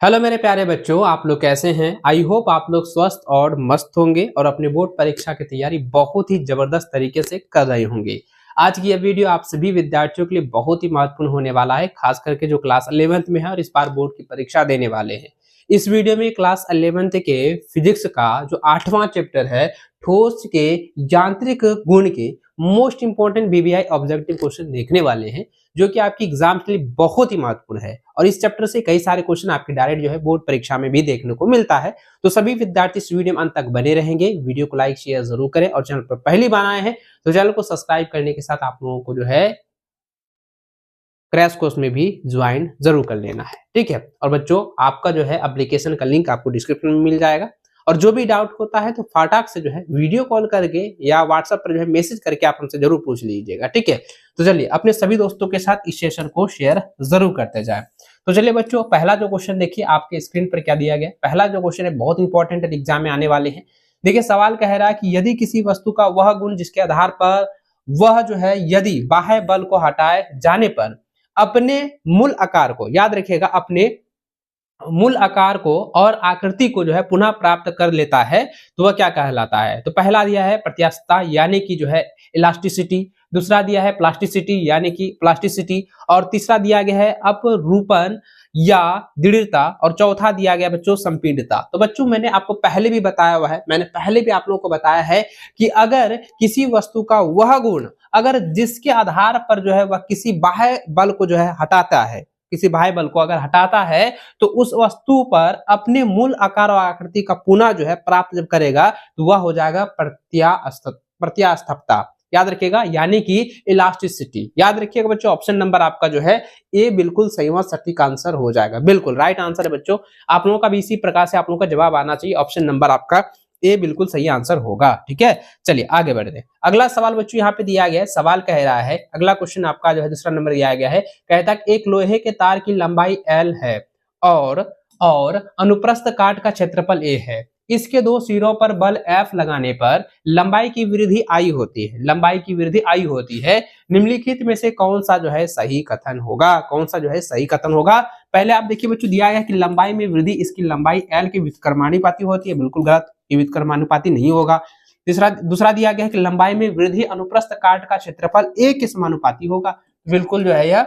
Hello मेरे प्यारे बच्चों, आप लोग कैसे हैं। आई होप आप लोग स्वस्थ और मस्त होंगे और अपने बोर्ड परीक्षा की तैयारी बहुत ही जबरदस्त तरीके से कर रहे होंगे। आज की यह वीडियो आप सभी विद्यार्थियों के लिए बहुत ही महत्वपूर्ण होने वाला है, खास करके जो क्लास 11th में है और इस बार बोर्ड की परीक्षा देने वाले हैं। इस वीडियो में क्लास 11th के फिजिक्स का जो 8वां चैप्टर है, ठोस के यांत्रिक गुण के most important BBI objective question देखने वाले हैं, जो कि आपकी एग्जाम के लिए बहुत ही महत्वपूर्ण है। और इस चैप्टर से कई सारे क्वेश्चन आपके डायरेक्ट जो है बोर्ड परीक्षा में भी देखने को मिलता है। तो सभी विद्यार्थी इस वीडियो में अंत तक बने रहेंगे। वीडियो को लाइक शेयर जरूर करें और चैनल पर पहली बार आए हैं तो चैनल को सब्सक्राइब करने के साथ आप लोगों को जो है क्रैश कोर्स में भी ज्वाइन जरूर कर लेना है, ठीक है। और बच्चों, आपका जो है एप्लीकेशन का लिंक आपको डिस्क्रिप्शन में मिल जाएगा और जो भी डाउट होता है तो फटाक से जो है वीडियो कॉल करके या व्हाट्सएप पर जो है मैसेज करके आप हमसे जरूर पूछ लीजिएगा, ठीक है। तो चलिए अपने सभी दोस्तों के साथ इस सेशन को शेयर जरूर करते जाएं। तो चलिए बच्चों, पहला जो क्वेश्चन देखिए आपके स्क्रीन पर क्या दिया गया। पहला जो क्वेश्चन है बहुत इंपॉर्टेंट है, एग्जाम में आने वाले हैं। देखिए सवाल कह रहा है कि यदि किसी वस्तु का वह गुण जिसके आधार पर वह जो है यदि बाह्य बल को हटाए जाने पर अपने मूल आकार को, याद रखिएगा, अपने मूल आकार को और आकृति को जो है पुनः प्राप्त कर लेता है तो वह क्या कहलाता है। तो पहला दिया है प्रत्यास्थता यानी कि जो है इलास्टिसिटी, दूसरा दिया है प्लास्टिसिटी यानी कि प्लास्टिसिटी, और तीसरा दिया गया है अपरूपण या दृढ़ता, और चौथा दिया गया बच्चों संपीड़ितता। तो बच्चों मैंने आपको पहले भी बताया हुआ है, मैंने पहले भी आप लोगों को बताया है कि अगर किसी वस्तु का वह गुण अगर जिसके आधार पर जो है वह किसी बाह्य बल को जो है हटाता है, किसी बाह्य बल को अगर हटाता है तो उस वस्तु पर अपने मूल आकार और आकृति का पुनः जो है प्राप्त जब करेगा तो वह हो जाएगा प्रत्यास्थता, याद रखिएगा, यानी कि इलास्टिसिटी। याद रखिएगा बच्चों, ऑप्शन नंबर आपका जो है ए बिल्कुल सही व सटीक आंसर हो जाएगा, बिल्कुल राइट आंसर है बच्चों। आप लोगों का भी इसी प्रकार से आप लोगों का जवाब आना चाहिए, ऑप्शन नंबर आपका ए बिल्कुल सही आंसर होगा, ठीक है। चलिए आगे बढ़ते हैं। अगला सवाल बच्चों यहाँ पे दिया गया है, सवाल कह रहा है, अगला क्वेश्चन आपका जो है दूसरा नंबर दिया गया है, कहता है एक लोहे के तार की लंबाई L है और अनुप्रस्थ काट का क्षेत्रफल A है। इसके दो सिरों पर बल F लगाने पर लंबाई की वृद्धि I होती है, लंबाई की वृद्धि I होती है। निम्नलिखित में से कौन सा जो है सही कथन होगा, कौन सा जो है सही कथन होगा। पहले आप देखिए बच्चों, दिया गया है कि लंबाई में वृद्धि इसकी लंबाई L के व्युत्क्रमानुपाती होती है, बिल्कुल गलत, ये व्युत्क्रमानुपाती नहीं होगा। दूसरा दिया गया है कि लंबाई में वृद्धि अनुप्रस्थ काट का क्षेत्रफल A के समानुपाती होगा, बिल्कुल जो है यह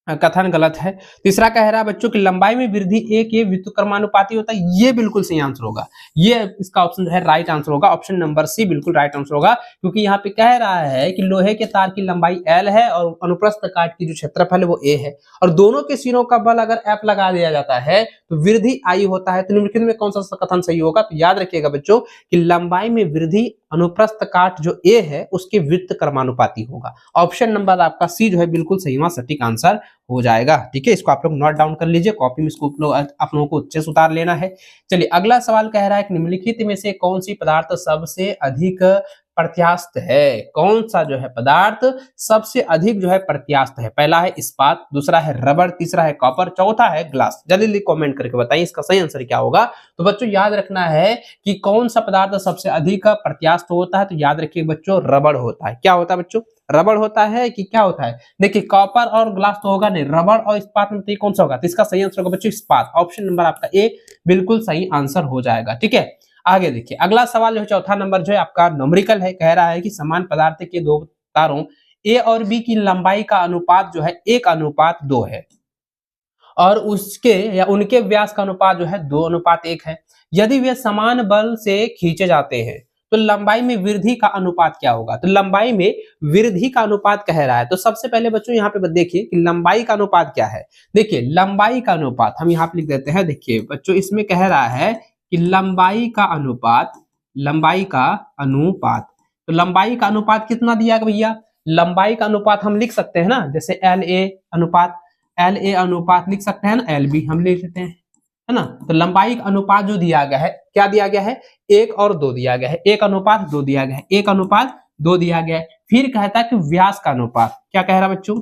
कथन गलत है। तीसरा कह रहा है बच्चों की लंबाई में वृद्धि A के व्युत्क्रमानुपाती होता है, ये बिल्कुल सही आंसर होगा, ये इसका ऑप्शन जो है राइट आंसर होगा, ऑप्शन नंबर सी बिल्कुल राइट आंसर होगा। क्योंकि यहाँ पे कह रहा है कि लोहे के तार की लंबाई L है और अनुप्रस्थ काट की जो क्षेत्रफल है वो A है, और दोनों के सिरों का बल अगर F लगा दिया जाता है तो वृद्धि I होता है। तो निम्नलिखित में कौन सा कथन सही होगा। तो याद रखिएगा बच्चों कि लंबाई में वृद्धि अनुप्रस्थ काट जो A है उसके व्युत्क्रमानुपाती होगा, ऑप्शन नंबर आपका सी जो है बिल्कुल सही व सटीक आंसर हो जाएगा, ठीक है। इसको आप लोग नोट डाउन कर लीजिए, कॉपी में इसको आप लोगों को अच्छे से उतार लेना है। चलिए अगला सवाल कह रहा है कि निम्नलिखित में से कौन सी पदार्थ सबसे अधिक प्रत्यास्थ है, कौन सा जो है पदार्थ सबसे अधिक जो है प्रत्यास्थ है। पहला है इस्पात, दूसरा है रबर, तीसरा है कॉपर, चौथा है ग्लास। जल्दी जल्दी कमेंट करके बताइए इसका सही आंसर क्या होगा। तो बच्चों याद रखना है कि कौन सा पदार्थ सबसे अधिक प्रत्यास्थ होता है। तो याद रखिए बच्चों रबड़ होता है। क्या होता है बच्चों, रबड़ होता है कि क्या होता है। देखिए कॉपर और ग्लास तो होगा नहीं, रबड़ और इस्पात में तो कौन सा होगा। तो इसका सही आंसर होगा बच्चों इस्पात, ऑप्शन नंबर आपका ए बिल्कुल सही आंसर हो जाएगा, ठीक है। आगे देखिए अगला सवाल जो है चौथा नंबर जो है आपका न्यूमेरिकल है, कह रहा है कि समान पदार्थ के दो तारों ए और बी की लंबाई का अनुपात जो है 1:2 है और उसके या उनके व्यास का अनुपात जो है 2:1 है। यदि वे समान बल से खींचे जाते हैं तो लंबाई में वृद्धि का अनुपात क्या होगा। तो लंबाई में वृद्धि का अनुपात कह रहा है। तो सबसे पहले बच्चों यहाँ पे देखिए कि लंबाई का अनुपात क्या है। देखिए लंबाई का अनुपात हम यहाँ पे लिख देते हैं। देखिए बच्चों इसमें कह रहा है कि लंबाई का अनुपात, लंबाई का अनुपात, तो लंबाई का अनुपात कितना दिया गया भैया। लंबाई का अनुपात हम लिख सकते हैं ना, जैसे LA अनुपात, LA अनुपात लिख सकते हैं ना, LB हम लिख लेते हैं, है ना। तो लंबाई का अनुपात जो दिया गया है, क्या दिया गया है, 1 और 2 दिया गया है, 1:2 दिया गया है, 1:2 दिया गया है। फिर कहता है कि व्यास का अनुपात, क्या कह रहा है बच्चों,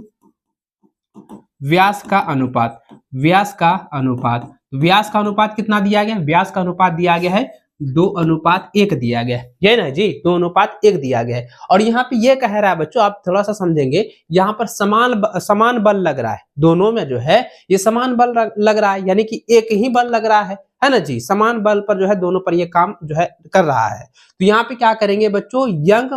व्यास का अनुपात, व्यास का अनुपात, व्यास का अनुपात कितना दिया गया, व्यास का अनुपात दिया गया है 2:1 दिया गया है, ये ना जी 2:1 दिया गया है। और यहाँ पे ये कह रहा है बच्चों, आप थोड़ा सा समझेंगे, यहाँ पर समान बल लग रहा है, दोनों में जो है ये समान बल लग रहा है, यानी कि एक ही बल लग रहा है ना जी, समान बल पर जो है दोनों पर ये काम जो है कर रहा है। तो यहाँ पे क्या करेंगे बच्चों, यंग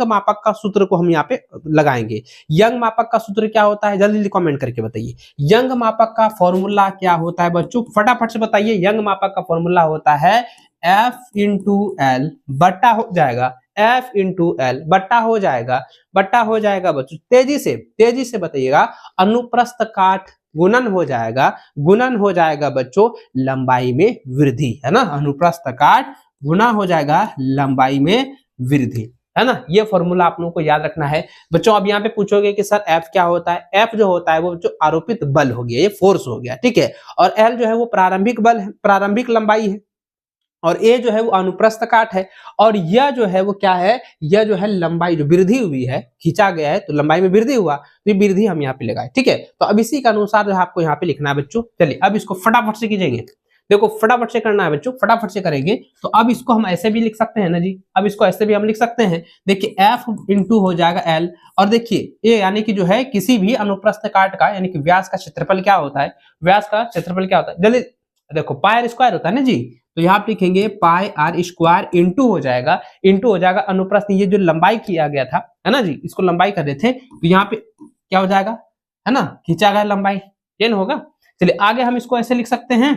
मापक का सूत्र को हम यहाँ पे लगाएंगे। यंग मापक का सूत्र क्या होता है, जल्दी कमेंट करके बताइए। यंग मापक का फॉर्मूला क्या होता है बच्चों, फटाफट से बताइए। यंग मापक का फॉर्मूला होता है F इंटू एल बट्टा हो जाएगा, F इंटू एल बट्टा हो जाएगा बच्चों, तेजी से बताइएगा, अनुप्रस्थ काट गुणन हो जाएगा बच्चों लंबाई में वृद्धि, है ना, अनुप्रस्थ काट गुना हो जाएगा लंबाई में वृद्धि, है ना। ये फॉर्मूला आप लोगों को याद रखना है बच्चों। अब यहाँ पे पूछोगे कि सर एफ क्या होता है, एफ जो होता है वो जो आरोपित बल हो गया, ये फोर्स हो गया, ठीक है। और एल जो है वो प्रारंभिक बल है, प्रारंभिक लंबाई है। और ए जो है वो अनुप्रस्थ काट है। और यह जो है वो क्या है, यह जो है लंबाई जो वृद्धि हुई है, खींचा गया है तो लंबाई में वृद्धि हुआ, तो ये वृद्धि हम यहाँ पे लगाए, ठीक है। तो अब इसी के अनुसार जो है आपको यहाँ पे लिखना है बच्चों। चलिए अब इसको फटाफट से कीजिएंगे, देखो फटाफट से करना है बच्चों, फटाफट से करेंगे। तो अब इसको हम ऐसे भी लिख सकते हैं ना जी, अब इसको ऐसे भी हम लिख सकते हैं। देखिए एफ इंटू हो जाएगा एल, और देखिए ए यानी कि जो है किसी भी अनुप्रस्थ काट का यानी कि व्यास का क्षेत्रफल क्या होता है, व्यास का क्षेत्रफल क्या होता है, जल्दी देखो पाई आर स्क्वायर होता है ना जी। तो यहाँ पे लिखेंगे पाई आर स्क्वायर इंटू हो जाएगा अनुप्रस्थ, ये जो लंबाई किया गया था, है ना जी, इसको लंबाई कर रहे थे, तो यहाँ पे क्या हो जाएगा, है ना, खींचा गया लंबाई, ये ना होगा। चलिए आगे हम इसको ऐसे लिख सकते हैं,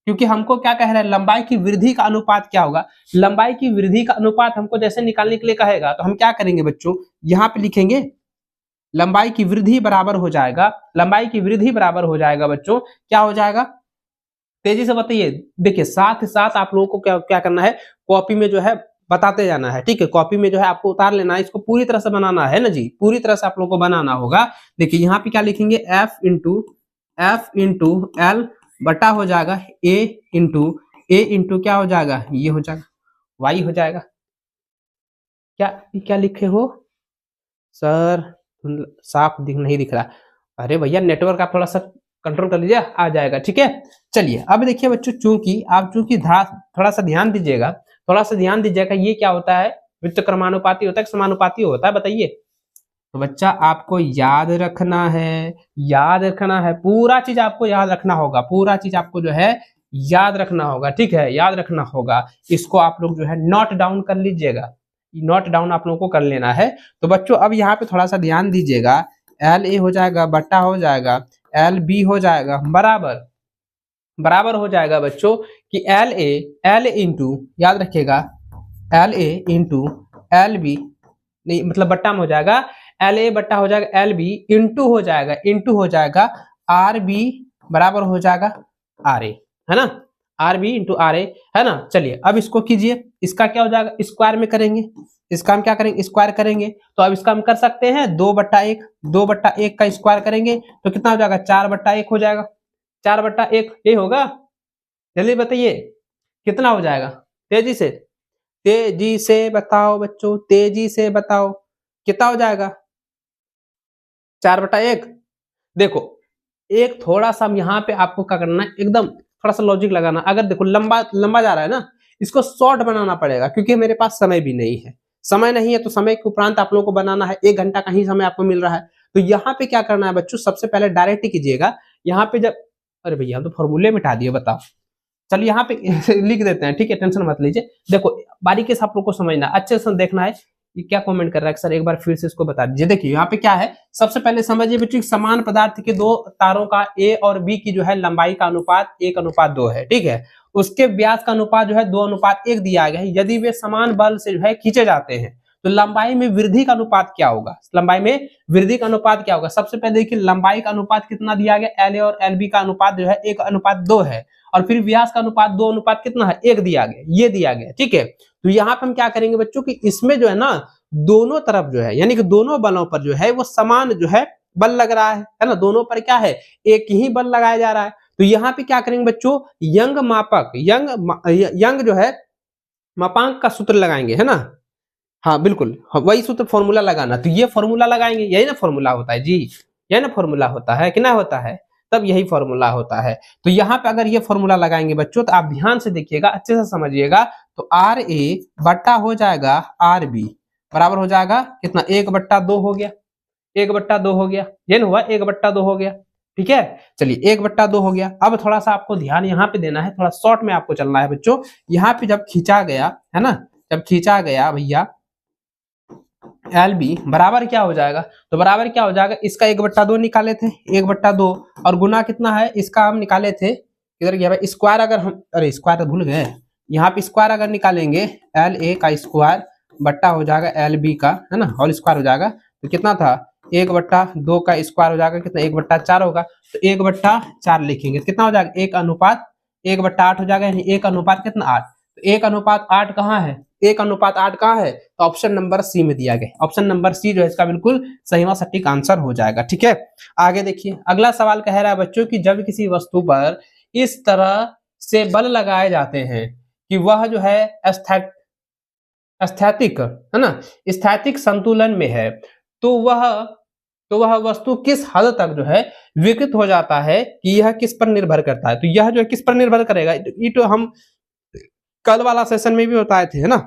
क्योंकि हमको क्या कह रहा है, लंबाई की वृद्धि का अनुपात क्या होगा, लंबाई की वृद्धि का अनुपात हमको जैसे निकालने के लिए कहेगा, तो हम क्या करेंगे बच्चों, यहाँ पे लिखेंगे लंबाई की वृद्धि बराबर हो जाएगा, बच्चों क्या हो जाएगा, तेजी से बताइए। देखिए साथ ही साथ आप लोगों को क्या करना है, कॉपी में जो है बताते जाना है, ठीक है, कॉपी में जो है आपको उतार लेना है, इसको पूरी तरह से बनाना है ना जी, पूरी तरह से आप लोगों को बनाना होगा। देखिए यहाँ पे क्या लिखेंगे, एफ इंटू एल बटा हो जाएगा ए इंटू क्या हो जाएगा, ये हो जाएगा वाई हो जाएगा। क्या लिखे हो सर, साफ नहीं दिख रहा, अरे भैया नेटवर्क आप थोड़ा सा कंट्रोल कर लीजिए, आ जाएगा, ठीक है। चलिए अब देखिए बच्चों, चूंकि थोड़ा सा ध्यान दीजिएगा, ये क्या होता है, व्युत्क्रमानुपाती क्रमानुपाती होता है, समानुपाती होता है, बताइए। तो बच्चा आपको याद रखना है, पूरा चीज आपको याद रखना होगा, पूरा चीज आपको जो है याद रखना होगा, ठीक है, याद रखना होगा। इसको आप लोग जो है नोट डाउन कर लीजिएगा, नोट डाउन आप लोगों को कर लेना है। तो बच्चों अब यहाँ पे थोड़ा सा ध्यान दीजिएगा, एल ए हो जाएगा बट्टा हो जाएगा एल बी हो जाएगा बराबर हो जाएगा बच्चों कि एल ए इंटू, याद रखिएगा, L A into L B, नहीं मतलब बट्टा में हो जाएगा, एल ए बट्टा हो जाएगा एल बी इंटू हो जाएगा आर बी बराबर हो जाएगा आर ए, है ना, R B into R A, है ना। चलिए अब इसको कीजिए, इसका क्या हो जाएगा, स्क्वायर में करेंगे, इसका हम क्या करेंगे, स्क्वायर करेंगे। तो अब इसका हम कर सकते हैं 2/1 का स्क्वायर करेंगे तो कितना हो जाएगा, 4/1 हो जाएगा, 4/1 ये होगा। जल्दी बताइए कितना हो जाएगा, तेजी से बताओ बच्चों, तेजी से बताओ कितना हो जाएगा, 4/1। देखो एक थोड़ा सा यहाँ पे आपको क्या करना है, एकदम थोड़ा सा लॉजिक लगाना। अगर देखो लंबा जा रहा है ना, इसको शॉर्ट बनाना पड़ेगा, क्योंकि मेरे पास समय भी नहीं है, तो समय के उपरांत आप लोगों को बनाना है, 1 घंटा का ही समय आपको मिल रहा है। तो यहाँ पे क्या करना है बच्चों, सबसे पहले डायरेक्ट ही कीजिएगा। यहाँ पे जब, अरे भैया हम तो फॉर्मूले मिटा दिए, बताओ। चलिए यहाँ पे लिख देते हैं, ठीक है, टेंशन मत लीजिए। देखो बारीकी से आप लोग को समझना, अच्छे से देखना है। ये क्या कमेंट कर रहा है सर, एक बार फिर से इसको बता दीजिए। देखिए यहाँ पे क्या है, सबसे पहले समझिए बच्चों, समान पदार्थ के 2 तारों का ए और बी की जो है लंबाई का अनुपात 1:2 है, ठीक है। उसके व्यास का अनुपात जो है 2:1 दिया गया है। यदि वे समान बल से जो है खींचे जाते हैं तो लंबाई में वृद्धि का अनुपात क्या होगा, सबसे पहले देखिए लंबाई का अनुपात कितना दिया गया, एल ए और एल बी का अनुपात जो है 1:2 है, और फिर व्यास का अनुपात 2 कितना है, 1 दिया गया, ठीक है। तो यहाँ पे हम क्या करेंगे बच्चों कि इसमें जो है ना, दोनों तरफ जो है यानी कि दोनों बलों पर जो है वो समान जो है बल लग रहा है ना, दोनों पर क्या है, एक ही बल लगाया जा रहा है। तो यहाँ पे क्या करेंगे बच्चों, यंग जो है मापांक का सूत्र लगाएंगे, है ना, हाँ बिल्कुल, वही सूत्र फॉर्मूला लगाना। तो ये फॉर्मूला लगाएंगे, यही ना फॉर्मूला होता है जी, यही ना फॉर्मूला होता है कि ना होता है। तब यही फॉर्मूला होता है। तो यहाँ पे अगर ये फॉर्मूला लगाएंगे बच्चों तो आप ध्यान से देखिएगा, अच्छे से समझिएगा, तो आर ए बट्टा हो जाएगा आर बी बराबर हो जाएगा कितना, 1/2 हो गया, 1/2 हो गया, ये ना हुआ 1/2 हो गया। ठीक है, चलिए 1/2 हो गया। अब थोड़ा सा आपको ध्यान यहाँ पे देना है, थोड़ा शॉर्ट में आपको चलना है बच्चों। यहाँ पे जब खींचा गया है ना, जब खींचा गया भैया एल बी बराबर क्या हो जाएगा, तो बराबर क्या हो जाएगा, इसका 1/2 निकाले थे, 1/2 और गुना कितना है इसका हम निकाले थे, इधर गया भाई स्क्वायर, अगर हम अरे स्क्वायर तो भूल गए, यहाँ पे स्क्वायर अगर निकालेंगे एल ए का स्क्वायर बट्टा हो जाएगा एल बी का, है ना, होल स्क्वायर हो जाएगा, तो कितना था 1/2 का स्क्वायर हो जाएगा कितना 1/4 होगा, तो 1/4 लिखेंगे, कितना हो जाएगा 1/8 हो जाएगा, यानी 1 कितना 8, तो 1/8 कहाँ है, 1/8 कहाँ है, तो ऑप्शन नंबर सी में दिया गया, ऑप्शन नंबर सी जो है इसका बिल्कुल सही व सटीक आंसर हो जाएगा। ठीक है, आगे देखिए अगला सवाल कह रहा है बच्चों कि जब किसी वस्तु पर इस तरह से बल लगाए जाते हैं कि वह जो है स्थैतिक है ना, स्थैतिक संतुलन में है, तो वह वस्तु किस हद तक जो है विकृत हो जाता है कि यह किस पर निर्भर करता है, तो यह जो है किस पर निर्भर करेगा, ये तो हम कल वाला सेशन में भी बताए थे, है ना,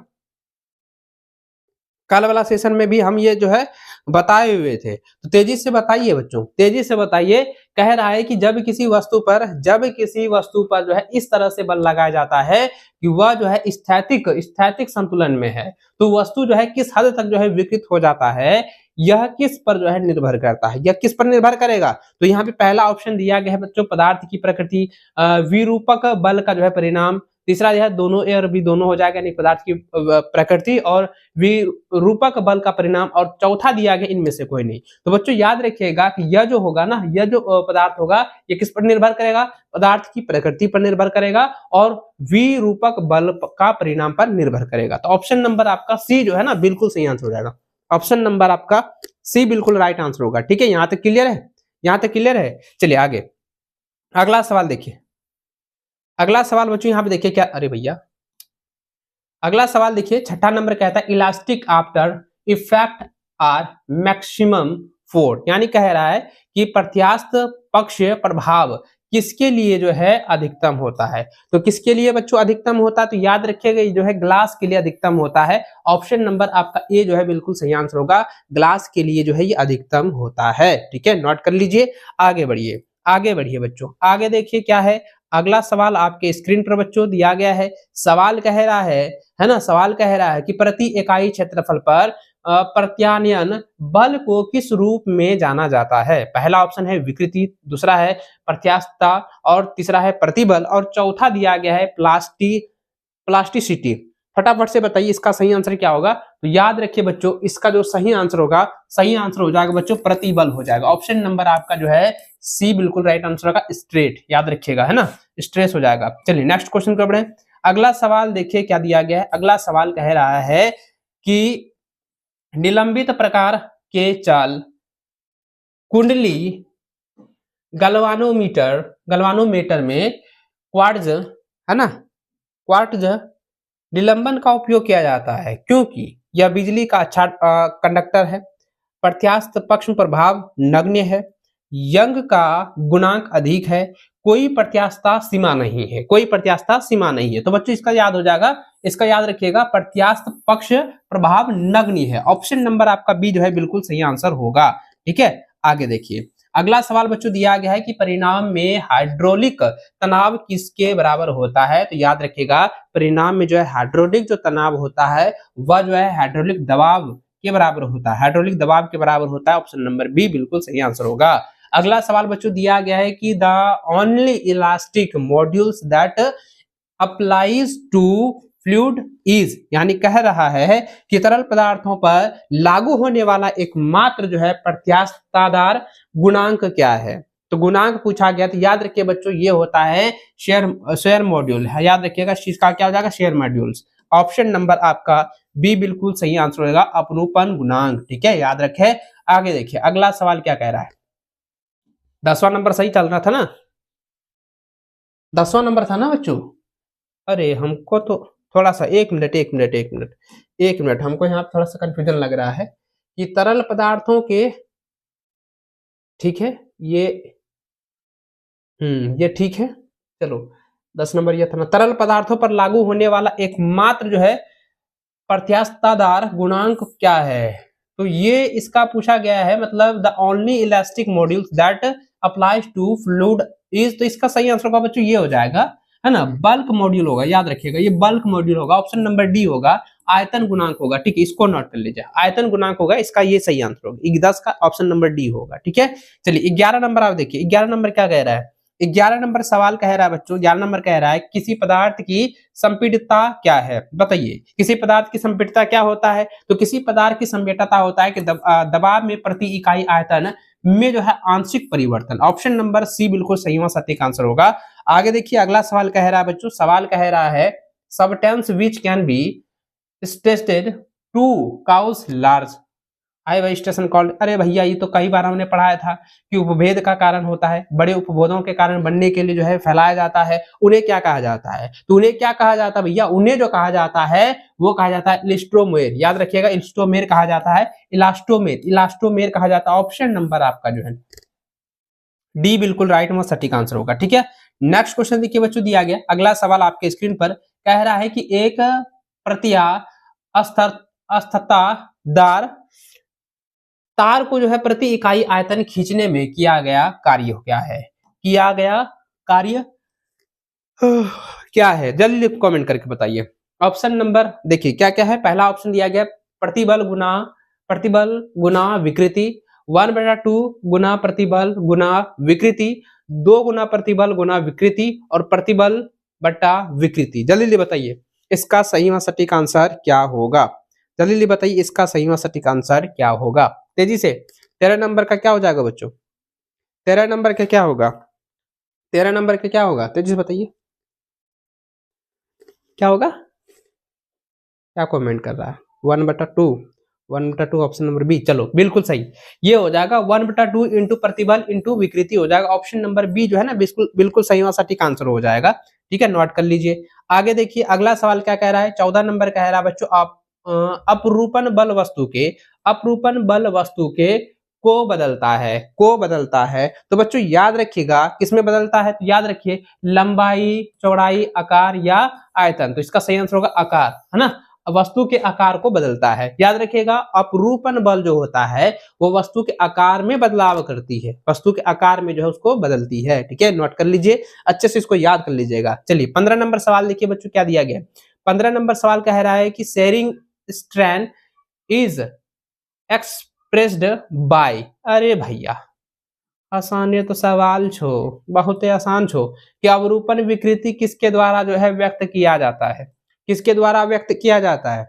कल वाला सेशन में भी हम ये जो है बताए हुए थे। तो तेजी से बताइए बच्चों, तेजी से बताइए। कह रहा है कि जब किसी वस्तु पर जो है इस तरह से बल लगाया जाता है कि वह जो है स्थैतिक संतुलन में है, तो वस्तु जो है किस हद तक जो है विकृत हो जाता है, यह किस पर जो है निर्भर करता है, यह किस पर निर्भर करेगा, तो यहाँ पे पहला ऑप्शन दिया गया है बच्चों पदार्थ की प्रकृति, विरूपक बल का जो है परिणाम, तीसरा जो है दोनों ए और बी दोनों हो जाएगा, यानी पदार्थ की प्रकृति और विरूपक बल का परिणाम, और चौथा दिया गया इनमें से कोई नहीं। तो बच्चों याद रखिएगा कि यह जो होगा ना, यह जो पदार्थ होगा ये किस पर निर्भर करेगा, पदार्थ की प्रकृति पर निर्भर करेगा और विरूपक बल का परिणाम पर निर्भर करेगा। तो ऑप्शन नंबर आपका सी जो है ना बिल्कुल सही आंसर हो जाएगा, ऑप्शन नंबर आपका सी बिल्कुल राइट आंसर होगा। ठीक है, यहां तक क्लियर है, यहां तक क्लियर है। चलिए आगे अगला सवाल देखिए, अगला सवाल बच्चों यहाँ पे देखिए क्या, अरे भैया अगला सवाल देखिए, छठा नंबर कहता है elastic after effect are maximum force, यानी कह रहा है कि प्रत्यास्थ पक्ष प्रभाव किसके लिए जो है अधिकतम होता है, तो किसके लिए बच्चों अधिकतम होता है, तो याद रखिएगा ये जो है ग्लास के लिए अधिकतम होता है, ऑप्शन नंबर आपका ए जो है बिल्कुल सही आंसर होगा, ग्लास के लिए जो है ये अधिकतम होता है। ठीक है, नोट कर लीजिए, आगे बढ़िए, आगे बढ़िए बच्चों, आगे देखिए क्या है, अगला सवाल आपके स्क्रीन पर बच्चों दिया गया है। सवाल कह रहा है ना, सवाल कह रहा है कि प्रति इकाई क्षेत्रफल पर प्रत्यानयन बल को किस रूप में जाना जाता है, पहला ऑप्शन है विकृति, दूसरा है प्रत्यास्थता और तीसरा है प्रतिबल और चौथा दिया गया है प्लास्टिसिटी। फटाफट से बताइए इसका सही आंसर क्या होगा, तो याद रखिए बच्चों इसका जो सही आंसर होगा, सही आंसर हो जाएगा बच्चों प्रतिबल हो जाएगा, ऑप्शन नंबर आपका जो है सी बिल्कुल राइट आंसर होगा, स्ट्रेट, याद रखिएगा, है ना, स्ट्रेस हो जाएगा। चलिए नेक्स्ट क्वेश्चन पर बढ़े, अगला सवाल देखिए क्या दिया गया है, अगला सवाल कह रहा है कि निलंबित प्रकार के चाल कुंडली गलवानोमीटर में क्वार्ट्ज है ना, क्वार्ट्ज निलंबन का उपयोग किया जाता है क्योंकि यह बिजली का अच्छा कंडक्टर है, प्रत्यास्थ पक्ष प्रभाव नगण्य है, यंग का गुणांक अधिक है, कोई प्रत्यास्थता सीमा नहीं है, कोई प्रत्यास्थता सीमा नहीं है। तो बच्चों इसका याद हो जाएगा, इसका याद रखिएगा प्रत्यास्थ पक्ष प्रभाव नगण्य है, ऑप्शन नंबर आपका बी जो है बिल्कुल सही आंसर होगा। ठीक है, आगे देखिए अगला सवाल बच्चों दिया गया है कि परिणाम में हाइड्रोलिक तनाव किसके बराबर होता है, तो याद रखिएगा परिणाम में जो है हाइड्रोलिक जो तनाव होता है वह जो है हाइड्रोलिक दबाव के बराबर होता है, हाइड्रोलिक दबाव के बराबर होता है, ऑप्शन नंबर बी बिल्कुल सही आंसर होगा। अगला सवाल बच्चों दिया गया है कि the only elastic modulus that applies to fluid is, यानी कह रहा है कि तरल पदार्थों पर लागू होने वाला एकमात्र जो है प्रत्यास्थतादार गुणांक क्या है, तो गुणांक पूछा गया, तो याद रखिए बच्चों ये होता है शेयर मॉड्यूल है, याद रखिएगा इसका क्या हो जाएगा शेयर मॉड्यूल्स, ऑप्शन नंबर आपका बी बिल्कुल सही आंसर होगा अपरूपण गुणांक। ठीक है, याद रखे। आगे देखिए अगला सवाल क्या कह रहा है, 10वां नंबर सही चल रहा था ना, 10वां नंबर था ना बच्चों, अरे हमको तो थोड़ा सा एक मिनट हमको यहाँ थोड़ा सा कंफ्यूजन लग रहा है कि तरल पदार्थों के, ठीक है ये ये ठीक है। चलो 10 नंबर ये था ना, तरल पदार्थों पर लागू होने वाला एकमात्र जो है प्रत्यास्थादार गुणांक क्या है? तो ये इसका पूछा गया है, मतलब the only elastic modulus that applies to fluid is, तो इसका सही आंसर होगा बच्चों ये हो जाएगा, है ना, बल्क मॉड्यूल होगा, याद रखिएगा ये बल्क मॉड्यूल होगा, ऑप्शन नंबर डी होगा, आयतन गुणांक होगा, ठीक है, इसको नोट कर लीजिए, आयतन गुणांक होगा इसका, ये सही आंसर होगा 10 का ऑप्शन नंबर डी होगा, ठीक है। चलिए 11 नंबर आप देखिए, 11 नंबर क्या कह रहा है, 11 नंबर सवाल कह रहा है बच्चों, 11 नंबर कह रहा है किसी पदार्थ की संपीड़ितता क्या है, बताइए किसी पदार्थ की संपीड़ितता क्या होता है? तो किसी पदार्थ की संपीड़ितता होता है कि दबाव में प्रति इकाई आयतन में जो है आंशिक परिवर्तन, ऑप्शन नंबर सी बिल्कुल सही व सटीक आंसर होगा। आगे देखिए अगला सवाल कह रहा है बच्चों, सवाल कह रहा है substance which can be tested to cause large I Y station called, अरे भैया ये तो कई बार हमने पढ़ाया था कि उपभेद का कारण होता है, बड़े उपभेदों के कारण बनने के लिए जो है फैलाया जाता है, उन्हें क्या कहा जाता है? तो उन्हें क्या कहा जाता है भैया? उन्हें जो कहा जाता है वो कहा जाता है इलास्टोमेर, याद रखिएगा इलास्टोमेर कहा जाता है, इलास्टोमेर, इलास्टोमेर कहा जाता है, ऑप्शन नंबर आपका जो है डी बिल्कुल राइट में सटीक आंसर होगा, ठीक है। नेक्स्ट क्वेश्चन देखिए बच्चों दिया गया, अगला सवाल आपके स्क्रीन पर कह रहा है कि एक प्रतिया अस्थिरतादार तार को जो है प्रति इकाई आयतन खींचने में किया गया कार्य क्या है? किया गया कार्य क्या है? जल्दी कमेंट करके बताइए। ऑप्शन नंबर देखिए क्या क्या है, पहला ऑप्शन दिया गया प्रतिबल गुना विकृति, 1/2 गुना प्रतिबल गुना विकृति, 2 गुना प्रतिबल गुना विकृति और प्रतिबल बटा विकृति। जल्दी बताइए इसका सही व सटीक आंसर क्या होगा? जल्दी बताइए इसका सही व सटीक आंसर क्या होगा? तेजी से 13 नंबर का क्या हो जाएगा बच्चों? 13 नंबर का क्या होगा? 13 नंबर का क्या होगा? तेजी से बताइए क्या होगा? क्या कमेंट कर रहा है? 1/2 ऑप्शन नंबर बी, चलो बिल्कुल सही, ये हो जाएगा 1/2 इंटू प्रतिबल इंटू विकृति हो जाएगा, ऑप्शन नंबर बी जो है ना बिल्कुल सही व सटीक आंसर हो जाएगा, ठीक है, नोट कर लीजिए। आगे देखिए अगला सवाल क्या कह रहा है, 14 नंबर कह रहा है बच्चों, आप अपरूपण बल वस्तु के को बदलता है, तो बच्चों याद रखिएगा किसमें बदलता है, तो याद रखिए लंबाई, चौड़ाई, आकार या आयतन, तो इसका सही आंसर होगा आकार, है ना, वस्तु के आकार को बदलता है, याद रखिएगा अपरूपण बल जो होता है वो वस्तु के आकार में बदलाव करती है, वस्तु के आकार में जो है उसको बदलती है, ठीक है, नोट कर लीजिए, अच्छे से इसको याद कर लीजिएगा। चलिए 15 नंबर सवाल देखिए बच्चों क्या दिया गया, 15 नंबर सवाल कह रहा है कि sharing strain is expressed by, अरे भैया आसान है तो सवाल छो, बहुत आसान छो, कि अवरूपण विकृति किसके द्वारा जो है व्यक्त किया जाता है, किसके द्वारा व्यक्त किया जाता है?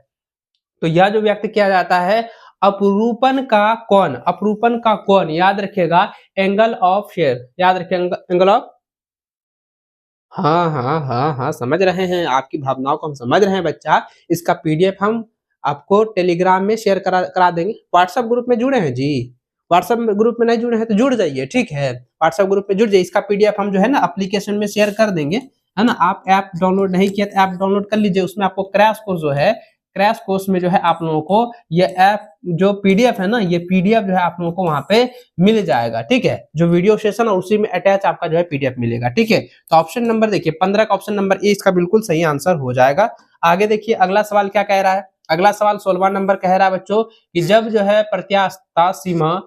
तो यह जो व्यक्त किया जाता है अपरूपण का कौन, याद रखिएगा एंगल ऑफ शेयर, याद रखिएगा एंगल ऑफ, हाँ समझ रहे हैं, आपकी भावनाओं को हम समझ रहे हैं बच्चा, इसका पीडीएफ हम आपको टेलीग्राम में शेयर करा देंगे। व्हाट्सएप ग्रुप में जुड़े हैं जी? व्हाट्सएप ग्रुप में नहीं जुड़े हैं तो जुड़ जाइए, ठीक है, व्हाट्सएप ग्रुप में जुड़ जाइए, इसका पीडीएफ हम जो है ना एप्लीकेशन में शेयर कर देंगे, है ना। आप ऐप डाउनलोड नहीं किया तो ऐप डाउनलोड कर लीजिए, उसमें आपको क्रैश कोर्स जो है, क्रैश कोर्स में जो है आप लोगों को ये ऐप जो पीडीएफ है ना, ये पीडीएफ जो है आप लोगों को वहां पे मिल जाएगा, ठीक है, जो वीडियो सेशन और उसी में अटैच आपका जो है पीडीएफ मिलेगा, ठीक है। तो ऑप्शन नंबर देखिए 15 का ऑप्शन नंबर ए इसका बिल्कुल सही आंसर हो जाएगा। आगे देखिए अगला सवाल क्या कह रहा है, अगला सवाल 16वां नंबर कह रहा है बच्चों कि जब जो है प्रत्यास्था सीमा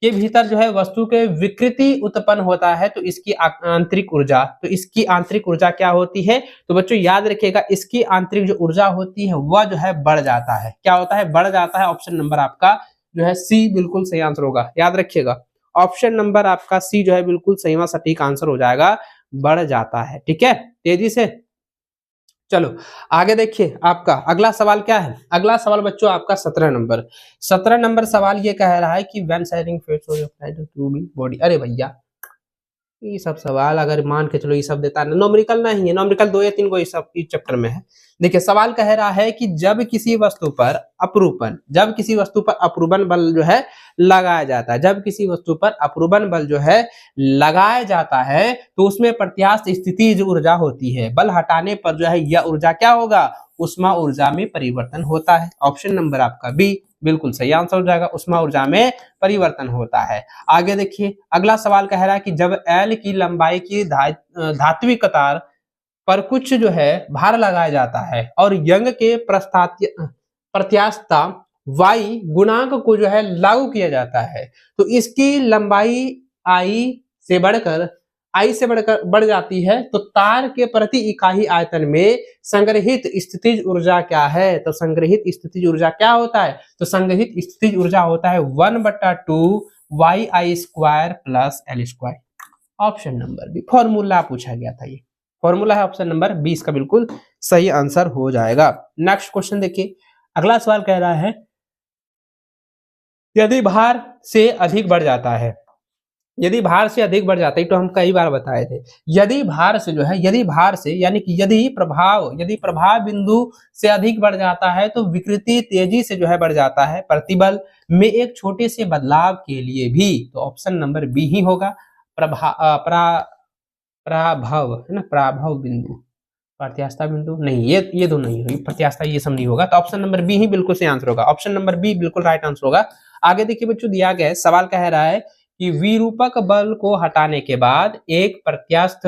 के भीतर जो है वस्तु के विकृति उत्पन्न होता है तो इसकी आंतरिक ऊर्जा, तो इसकी आंतरिक ऊर्जा क्या होती है? तो बच्चों याद रखिएगा इसकी आंतरिक जो ऊर्जा होती है वह जो है बढ़ जाता है, क्या होता है? बढ़ जाता है, ऑप्शन नंबर आपका जो है सी बिल्कुल सही आंसर होगा, याद रखिएगा ऑप्शन नंबर आपका सी जो है बिल्कुल सही व सटीक आंसर हो जाएगा, बढ़ जाता है, ठीक है, तेजी से। चलो आगे देखिए आपका अगला सवाल क्या है, अगला सवाल बच्चों आपका 17 नंबर सवाल ये कह रहा है कि when shearing to be body, अरे भैया ये सब सवाल अगर मान के चलो ये सब देता है, नॉमेरिकल नहीं है, नॉमेरिकल 2 या 3 को इस चैप्टर में है। देखिए सवाल कह रहा है कि जब किसी वस्तु पर अपरूपण बल जो है लगाया जाता है, जब किसी वस्तु पर अपरूपण बल जो है लगाया जाता है तो उसमें प्रत्यास्थ स्थिति जो ऊर्जा होती है, बल हटाने पर जो है यह ऊर्जा क्या होगा? उष्मा ऊर्जा में परिवर्तन होता है, ऑप्शन नंबर आपका बी, बिल्कुल सही आंसर हो जाएगा, उष्मा ऊर्जा में परिवर्तन होता है। आगे देखिए अगला सवाल कह रहा है कि जब एल की लंबाई की धात्विक कतार पर कुछ जो है भार लगाया जाता है और यंग के प्रत्यास्थता वाई गुणांक को जो है लागू किया जाता है तो इसकी लंबाई आई से बढ़ जाती है तो तार के प्रति इकाई आयतन में संग्रहित स्थितिज ऊर्जा क्या है? तो संग्रहित स्थितिज ऊर्जा क्या होता है? तो संग्रहित स्थितिज ऊर्जा होता है 1/2 YI² plus L²। Option number B formula पूछा गया था, ये फॉर्मूला है ऑप्शन नंबर 20 का बिल्कुल सही आंसर हो जाएगा। नेक्स्ट क्वेश्चन देखिए, अगला सवाल कह रहा है यदि भार से अधिक बढ़ जाता है, यदि भार से अधिक बढ़ जाता है तो हम कई बार बताए थे, यदि भार से जो है, यदि भार से यानी कि यदि प्रभाव बिंदु से अधिक बढ़ जाता है तो विकृति तेजी से जो है बढ़ जाता है प्रतिबल में एक छोटे से बदलाव के लिए भी। तो ऑप्शन नंबर बी ही होगा, प्राभव है ना, प्राभव बिंदु, प्रत्यास्था बिंदु नहीं, ये दो नहीं होगी, प्रत्यास्था ये सब नहीं होगा, तो ऑप्शन नंबर बी ही बिल्कुल सही आंसर होगा, ऑप्शन नंबर बी बिल्कुल राइट आंसर होगा। आगे देखिए बच्चों दिया गया है, सवाल कह रहा है कि विरूपक बल को हटाने के बाद एक प्रत्यास्थ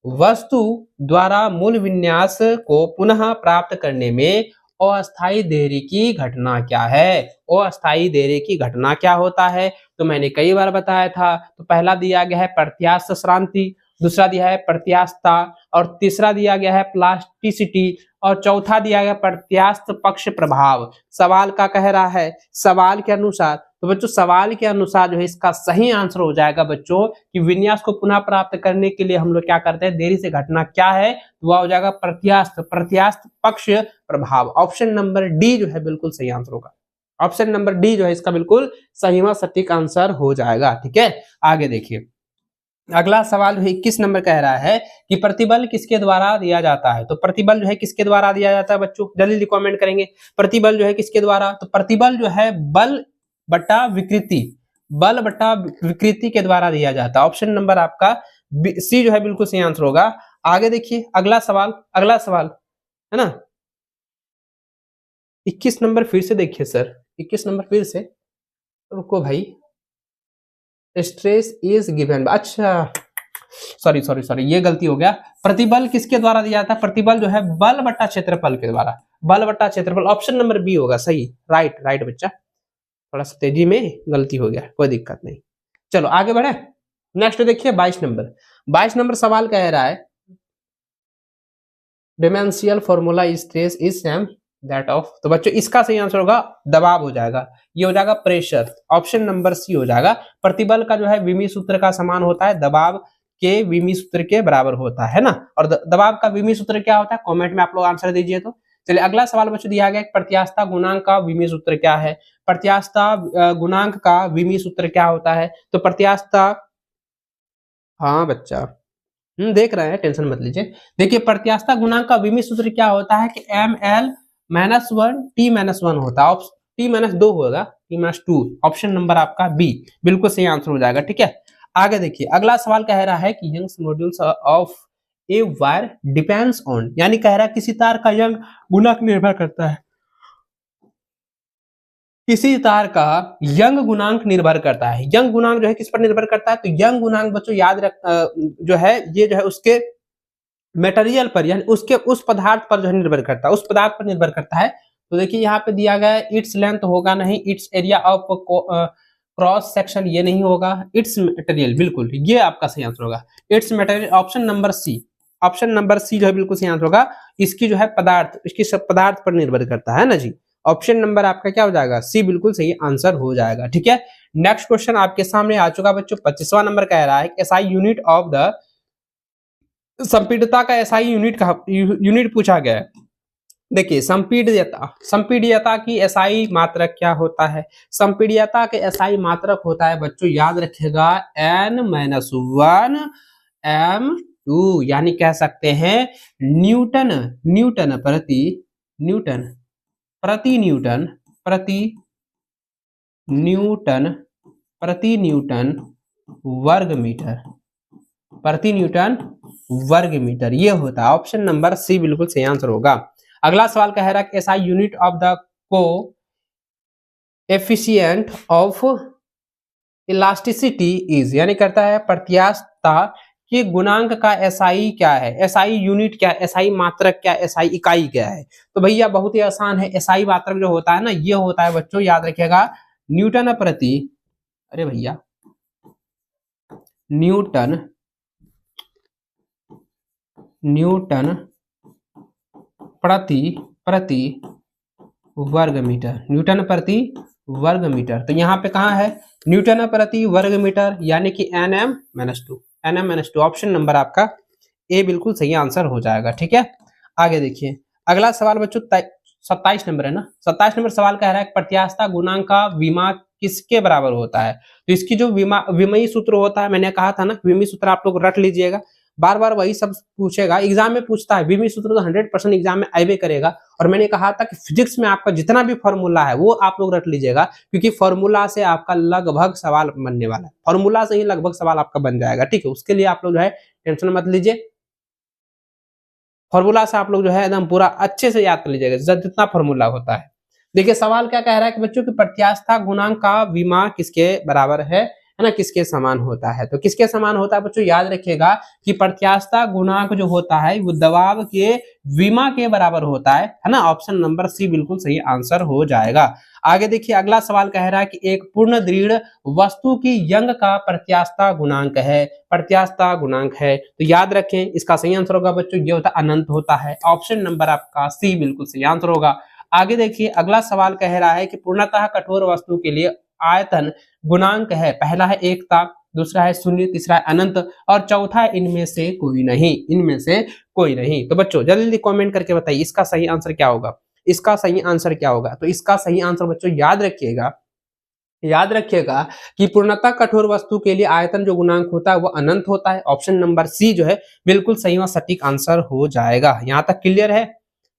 वस्तु द्वारा मूल विन्यास को पुनः प्राप्त करने में अस्थायी देरी की घटना क्या है? अस्थायी देरी की घटना क्या होता है? तो मैंने कई बार बताया था, तो पहला दिया गया है प्रत्यास्थ श्रांति, दूसरा दिया है प्रत्यास्थता और तीसरा दिया गया है प्लास्टिसिटी और चौथा दिया गया प्रत्यास्थ पक्ष प्रभाव। सवाल का कह रहा है, सवाल के अनुसार, तो बच्चों सवाल के अनुसार जो है इसका सही आंसर हो जाएगा बच्चों कि विन्यास को पुनः प्राप्त करने के लिए हम लोग क्या करते हैं, देरी से घटना क्या है, तो वह हो जाएगा प्रत्यास्थ पक्ष प्रभाव। ऑप्शन नंबर डी जो है बिल्कुल सही आंसर होगा, ऑप्शन नंबर डी जो है इसका बिल्कुल सही व सटीक आंसर हो जाएगा। ठीक है, आगे देखिए अगला सवाल जो है 21 नंबर कह रहा है कि प्रतिबल किसके द्वारा दिया जाता है? तो प्रतिबल जो है किसके द्वारा दिया जाता है बच्चों, जल्दी कमेंट करेंगे, प्रतिबल जो है किसके द्वारा? तो प्रतिबल जो है बल बटा विकृति के द्वारा दिया जाता है। ऑप्शन नंबर आपका सी जो है बिल्कुल सही आंसर होगा। आगे देखिए अगला सवाल है ना, 21 नंबर फिर से देखिए सर, 21 नंबर फिर से, रुको भाई, स्ट्रेस इज गिवन, अच्छा सॉरी ये गलती हो गया। प्रतिबल किसके द्वारा दिया जाता है? प्रतिबल जो है बल बट्टा क्षेत्रफल के द्वारा, बल बट्टा क्षेत्रफल, ऑप्शन नंबर बी होगा सही, राइट बच्चा, थोड़ा सा तेजी में गलती हो गया, कोई दिक्कत नहीं। चलो आगे बढ़े, नेक्स्ट देखिए 22 नंबर सवाल कह रहा है dimensional formula stress is same that of, तो बच्चों इसका सही आंसर होगा दबाव हो जाएगा, ये हो जाएगा प्रेशर, ऑप्शन नंबर सी हो जाएगा। प्रतिबल का जो है विमी सूत्र का समान होता है, दबाव के विमी सूत्र के बराबर होता है ना, और दबाव का विमी सूत्र क्या होता है, कमेंट में आप लोग आंसर दीजिए। तो चलिए अगला सवाल बच्चों दिया गया, प्रत्यास्थता गुणांक का विमी सूत्र क्या है? प्रत्यास्थता गुणांक का विमी सूत्र क्या होता है? तो प्रत्यास्थता, हाँ बच्चा देख रहे हैं, टेंशन मत लीजिए। देखिए प्रत्यास्थता गुणांक का विमी सूत्र क्या होता है कि ml-1 t-1 होता है, t-2 होगा, t-2, ऑप्शन नंबर आपका बी बिल्कुल सही आंसर हो जाएगा। ठीक है, आगे देखिए अगला सवाल कह रहा है कि Young's modulus of a wire depends on, यानी कह रहा है किसी तार का यंग गुणांक निर्भर करता है, किसी तार का यंग गुणांक निर्भर करता है। यंग गुणांक जो है किस पर निर्भर करता है? तो यंग गुणांक बच्चों याद रख जो है ये जो है उसके मटेरियल पर, यानी उसके उस पदार्थ पर जो है निर्भर करता है, उस पदार्थ पर निर्भर करता है। तो देखिए यहाँ पे दिया गया है इट्स लेंथ होगा नहीं, it's area of cross section ये नहीं होगा, इट्स मटेरियल, बिल्कुल ये आपका सही आंसर होगा, it's material, option number C जो है बिल्कुल सही आंसर होगा। इसकी जो है पदार्थ, इसकी सब पदार्थ पर निर्भर करता है ना जी, ऑप्शन नंबर आपका क्या हो जाएगा, सी बिल्कुल सही आंसर हो जाएगा। ठीक है, नेक्स्ट क्वेश्चन आपके सामने आ चुका बच्चों, 25वां नंबर कह रहा है एसआई यूनिट ऑफ द, संपीड़ितता का एसआई यूनिट पूछा गया है। देखिए संपीड्यता की एसआई मात्रक क्या होता है? संपीड्यता के एसआई मात्रक होता है बच्चों, याद रखिएगा n-1 m2, यानी कह सकते हैं न्यूटन प्रति न्यूटन वर्ग मीटर, ये होता है, ऑप्शन नंबर सी बिल्कुल सही आंसर होगा। अगला सवाल कह रहा है एसआई यूनिट ऑफ द को एफिशिएंट ऑफ इलास्टिसिटी इज, यानी करता है प्रत्यास्थता के गुणांक का एसआई क्या है, एसआई यूनिट क्या है, एसआई मात्रक क्या है, एसआई इकाई क्या है। तो भैया बहुत ही आसान है, एसआई मात्रक जो होता है ना, ये होता है बच्चों, याद रखिएगा, न्यूटन प्रति, अरे भैया न्यूटन न्यूटन प्रति प्रति वर्ग मीटर, न्यूटन प्रति वर्ग मीटर। तो यहाँ पे कहाँ है, न्यूटन प्रति वर्ग मीटर, यानी कि Nm-2, Nm-2 ऑप्शन नंबर आपका ए बिल्कुल सही आंसर हो जाएगा। ठीक है, आगे देखिए अगला सवाल बच्चों 27 नंबर है ना, 27 नंबर सवाल कह रहा है प्रत्यास्थता गुणांक का विमा किसके बराबर होता है। तो इसकी जो विमयी सूत्र होता है, मैंने कहा था ना विमयी सूत्र आप लोग रट लीजिएगा, बार बार वही सब पूछेगा, एग्जाम में पूछता है विमयी सूत्र, तो 100% एग्जाम में आइबे करेगा। और मैंने कहा था कि फिजिक्स में आपका जितना भी फॉर्मूला है वो आप लोग रट लीजिएगा, क्योंकि फॉर्मूला से आपका लगभग सवाल बनने वाला है, फॉर्मूला से ही लगभग सवाल आपका बन जाएगा। ठीक है, उसके लिए आप लोग जो है टेंशन मत लीजिए, फॉर्मूला से आप लोग जो है एकदम पूरा अच्छे से याद कर लीजिएगा जितना फॉर्मूला होता है। देखिए सवाल क्या कह रहा है कि बच्चों की प्रत्यास्थता गुणांक का विमा किसके बराबर है ना, किसके समान होता है। तो किसके समान होता है बच्चों, याद रखिएगा कि प्रत्यास्थता गुणांक जो होता है वो दबाव के विमा के बराबर होता है ना, ऑप्शन नंबर सी बिल्कुल सही आंसर हो जाएगा। आगे देखिए अगला सवाल कह रहा है कि एक पूर्ण दृढ़ वस्तु की यंग का प्रत्यास्थता गुणांक है, प्रत्यास्थता गुणांक है। तो याद रखें इसका सही आंसर होगा बच्चों, ये होता अनंत होता है, ऑप्शन नंबर आपका सी बिल्कुल सही आंसर होगा। आगे देखिए अगला सवाल कह रहा है कि पूर्णतः कठोर वस्तु के लिए आयतन गुणांक है, पहला है एकता, दूसरा है शून्य, तीसरा है अनंत और चौथा है इनमें से कोई नहीं, इनमें से कोई नहीं। तो बच्चों जल्दी जल्दी कमेंट करके बताइए इसका सही आंसर क्या होगा, इसका सही आंसर क्या होगा। तो इसका सही आंसर बच्चों याद रखिएगा, याद रखिएगा कि पूर्णतः कठोर वस्तु के लिए आयतन जो गुणांक होता है वो अनंत होता है, ऑप्शन नंबर सी जो है बिल्कुल सही और सटीक आंसर हो जाएगा। यहां तक क्लियर है,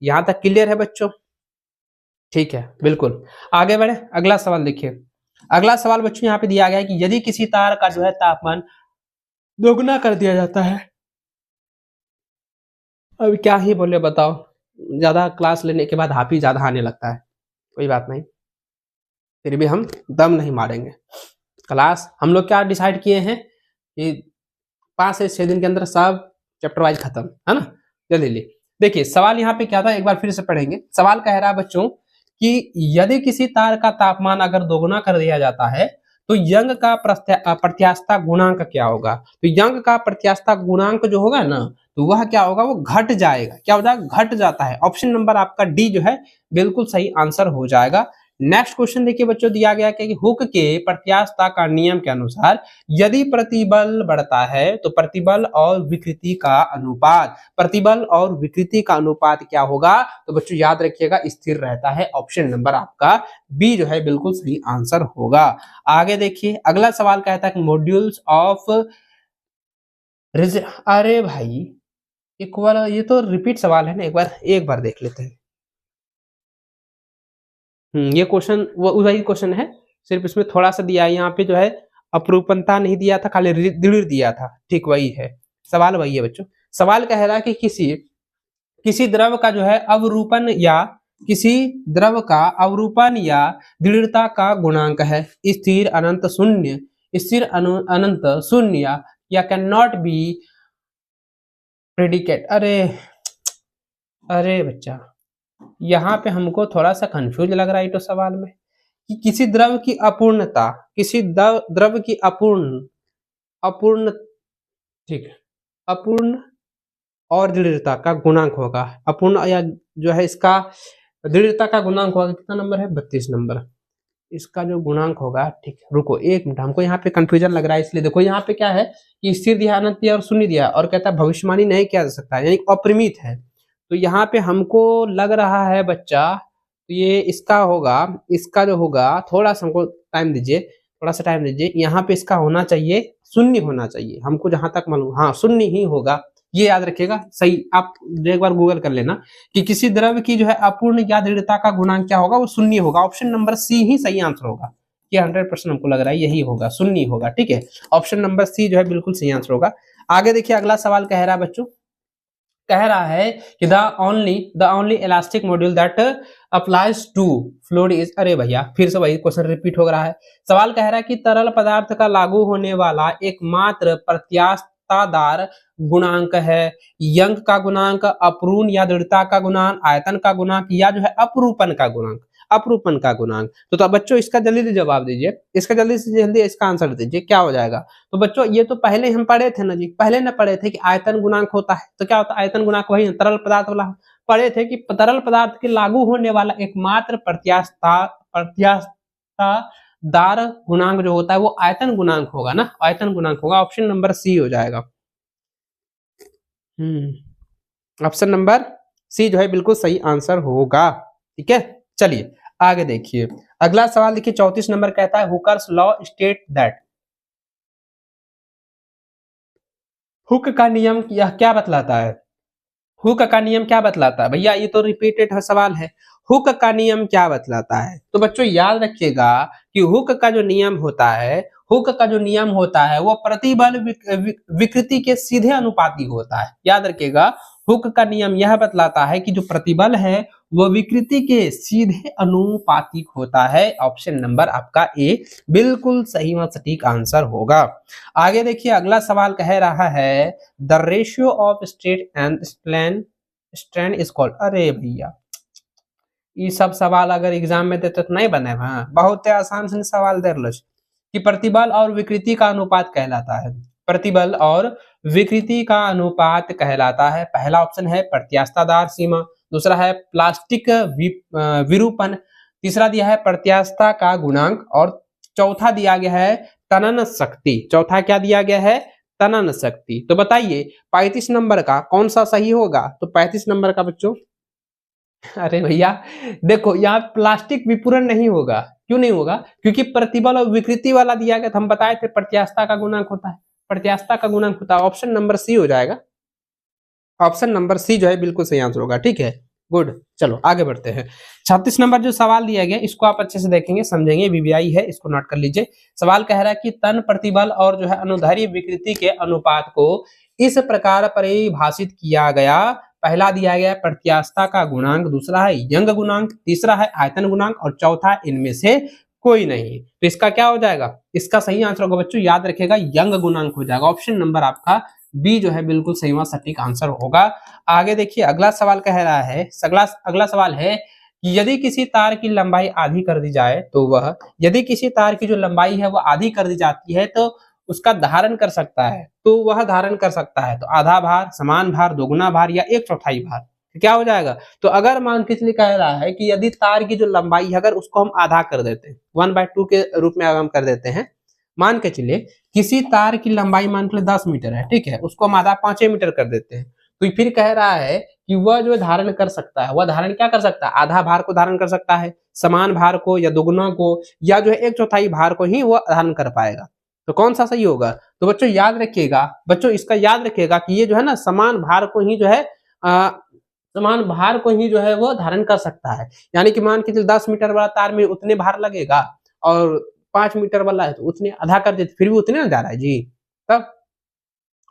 यहां तक क्लियर है बच्चों, ठीक है बिल्कुल। आगे बढ़े अगला सवाल देखिए, अगला सवाल बच्चों यहाँ पे दिया गया है कि यदि किसी तार का जो है तापमान दोगुना कर दिया जाता है, अब क्या ही बोले बताओ, ज्यादा क्लास लेने के बाद हाफी ज्यादा आने लगता है, कोई बात नहीं, फिर भी हम दम नहीं मारेंगे। क्लास हम लोग क्या डिसाइड किए हैं कि 5 से 6 दिन के अंदर सब चैप्टर वाइज खत्म है ना। जल्दी देखिए सवाल यहाँ पे क्या था, एक बार फिर से पढ़ेंगे। सवाल कह रहा है बच्चों कि यदि किसी तार का तापमान अगर दोगुना कर दिया जाता है तो यंग का प्रत्यास्थता गुणांक क्या होगा। तो यंग का प्रत्यास्थता गुणांक जो होगा ना, तो वह क्या होगा, वो घट जाएगा, क्या हो जाएगा, घट जाता है। ऑप्शन नंबर आपका डी जो है बिल्कुल सही आंसर हो जाएगा। नेक्स्ट क्वेश्चन देखिए बच्चों, दिया गया कि हुक के प्रत्यास्थता का नियम के अनुसार यदि प्रतिबल बढ़ता है तो प्रतिबल और विकृति का अनुपात, प्रतिबल और विकृति का अनुपात क्या होगा। तो बच्चों याद रखिएगा स्थिर रहता है, ऑप्शन नंबर आपका बी जो है बिल्कुल सही आंसर होगा। आगे देखिए अगला सवाल कहता है कि मॉड्यूल्स ऑफ, अरे भाई एक बार ये तो रिपीट सवाल है ना, एक बार देख लेते हैं। ये क्वेश्चन वो वही क्वेश्चन है, सिर्फ इसमें थोड़ा सा दिया है, यहाँ पे जो है अपरूपणता नहीं दिया था, खाली दृढ़ दिया था। ठीक वही है, सवाल वही है बच्चों। सवाल कह रहा है कि किसी द्रव का जो है अवरूपण या किसी द्रव का अवरूपण या दृढ़ता का गुणांक है स्थिर, अनंत, शून्य, स्थिर, अनंत, शून्य या कैन नॉट बी प्रेडिकेट। अरे अरे बच्चा यहाँ पे हमको थोड़ा सा कंफ्यूज लग रहा है तो सवाल में कि किसी द्रव की अपूर्णता, किसी द्रव की अपूर्ण, ठीक है, अपूर्ण और दृढ़ता का गुणांक होगा, अपूर्ण या जो है इसका दृढ़ता का गुणांक होगा कितना नंबर है, 32 नंबर, इसका जो गुणांक होगा। ठीक है रुको एक मिनट, हमको यहाँ पे कंफ्यूजन लग रहा है, इसलिए देखो यहाँ पे क्या है कि स्थिर दिया, अनंत दिया और शून्य दिया और कहता है भविष्यवाणी नहीं किया जा सकता, यानी अपरिमित है। तो यहाँ पे हमको लग रहा है बच्चा ये इसका होगा, इसका जो होगा, थोड़ा सा हमको टाइम दीजिए, थोड़ा सा टाइम दीजिए, यहाँ पे इसका होना चाहिए शून्य होना चाहिए, हमको जहां तक मालूम, हाँ शून्य ही होगा, ये याद रखिएगा। सही आप एक बार गूगल कर लेना कि किसी द्रव की जो है अपूर्ण या दृढ़ता का गुणांक क्या होगा, वो शून्य होगा, ऑप्शन नंबर सी ही सही आंसर होगा। ये 100% हमको लग रहा है यही होगा, शून्य होगा। ठीक है, ऑप्शन नंबर सी जो है बिल्कुल सही आंसर होगा। आगे देखिए अगला सवाल कह रहा है बच्चों कह रहा है कि the only elastic modulus that applies to fluid is, अरे भैया फिर से वही क्वेश्चन रिपीट हो रहा है। सवाल कह रहा है कि तरल पदार्थ का लागू होने वाला एकमात्र प्रत्यास्थादार गुणांक है यंग का गुणांक, अपरूपण या दृढ़ता का गुणांक, आयतन का गुणांक, या जो है अपरूपण का गुणांक, अपरूपण का गुणांक। तो बच्चों इसका जल्दी से जवाब दीजिए, इसका जल्दी से जल्दी इसका आंसर दीजिए, क्या हो जाएगा। तो बच्चों ये तो पहले हम पढ़े थे ना जी, पहले ना पढ़े थे कि आयतन गुणांक होता है। तो क्या होता है आयतन गुणांक, वही तरल पदार्थ वाला पढ़े थे कि तरल पदार्थ के लागू होने वाला एकमात्र प्रत्यास्थादार गुणांक जो होता है वो आयतन गुणांक होगा ना, आयतन गुणांक होगा। ऑप्शन नंबर सी हो जाएगा। ऑप्शन नंबर सी जो है बिल्कुल सही आंसर होगा। ठीक है, चलिए आगे देखिए अगला सवाल देखिए 34 नंबर कहता है hookers law state that, hook का नियम क्या बतलाता है, हुक का नियम क्या बतलाता है भैया, ये तो रिपीटेड सवाल है। हुक का नियम क्या बतलाता है, तो बच्चों याद रखिएगा कि हुक का जो नियम होता है, हुक का जो नियम होता है वो प्रतिबल विकृति के सीधे अनुपाती होता है। याद रखिएगा हुक का नियम यह बतलाता है कि जो प्रतिबल है वो विकृति के सीधे अनुपातिक होता है। ऑप्शन नंबर आपका ए बिल्कुल सही व सटीक आंसर होगा। आगे देखिए अगला सवाल कह रहा है the ratio of straight and strain is called, अरे भैया ये सब सवाल अगर एग्जाम में देते तो नहीं बने, हाँ बहुत आसान से सवाल दे कि प्रतिबल और विकृति का अनुपात कहलाता है, प्रतिबल और विकृति का अनुपात कहलाता है। पहला ऑप्शन है प्रत्यास्थादार सीमा, दूसरा है प्लास्टिक विरूपण, तीसरा दिया है प्रत्यास्था का गुणांक, और चौथा दिया गया है तनन शक्ति। चौथा क्या दिया गया है, तनन शक्ति। तो बताइए 35 नंबर का कौन सा सही होगा, तो 35 नंबर का बच्चों, अरे भैया देखो यहाँ प्लास्टिक विपूरण नहीं होगा, क्यों नहीं होगा, क्योंकि प्रतिबल और विकृति वाला दिया गया था, हम बताए थे प्रत्यास्था का गुणांक होता है, प्रत्यास्था का गुणांक होता है। ऑप्शन नंबर सी हो जाएगा, ऑप्शन नंबर सी जो है बिल्कुल सही आंसर होगा। ठीक है, गुड, चलो आगे बढ़ते हैं। 36 नंबर जो सवाल दिया गया इसको आप अच्छे से देखेंगे समझेंगे, बीबीआई है, इसको नोट कर लीजिए। सवाल कह रहा है कि तन प्रतिबल और जो है अनुदैर्ध्य विकृति के अनुपात को इस प्रकार परिभाषित किया गया, पहला दिया गया प्रत्यास्था का गुणांक, दूसरा है यंग गुणांक, तीसरा है आयतन गुणांक, और चौथा इनमें से कोई नहीं। तो इसका क्या हो जाएगा, इसका सही आंसर होगा बच्चों, याद रखिएगा यंग गुणांक हो जाएगा। ऑप्शन नंबर आपका बी जो है बिल्कुल सही व सटीक आंसर होगा। आगे देखिए अगला सवाल कह रहा है, अगला सवाल है कि यदि किसी तार की लंबाई आधी कर दी जाए तो वह, यदि किसी तार की जो लंबाई है वह आधी कर दी जाती है तो उसका धारण कर सकता है, तो वह धारण कर सकता है तो आधा भार, समान भार, दोगुना भार, या 1/4 भार, क्या हो जाएगा। तो अगर मान के चलिए कह रहा है कि यदि तार की जो लंबाई है अगर उसको हम आधा कर देते हैं, 1/2 के रूप में अगर हम कर देते हैं, मान के चलिए किसी तार की लंबाई मान के 10 मीटर है, ठीक है, उसको हम आधा 5 मीटर कर देते हैं, तो फिर कह रहा है कि वह जो धारण कर सकता है, वह धारण क्या कर सकता है, आधा भार को धारण कर सकता है, समान भार को या दोगुना को, या जो है 1/4 भार को ही वह धारण कर पाएगा। तो कौन सा सही होगा, तो बच्चों याद रखिएगा, बच्चों इसका याद रखिएगा कि ये जो है ना समान भार को ही जो है समान भार को ही जो है वो धारण कर सकता है। यानी कि मान के चलिए 10 मीटर वाला तार में उतने भार लगेगा और 5 मीटर वाला है तो उतने आधा कर देते, फिर भी उतने ना जा रहा है जी। तब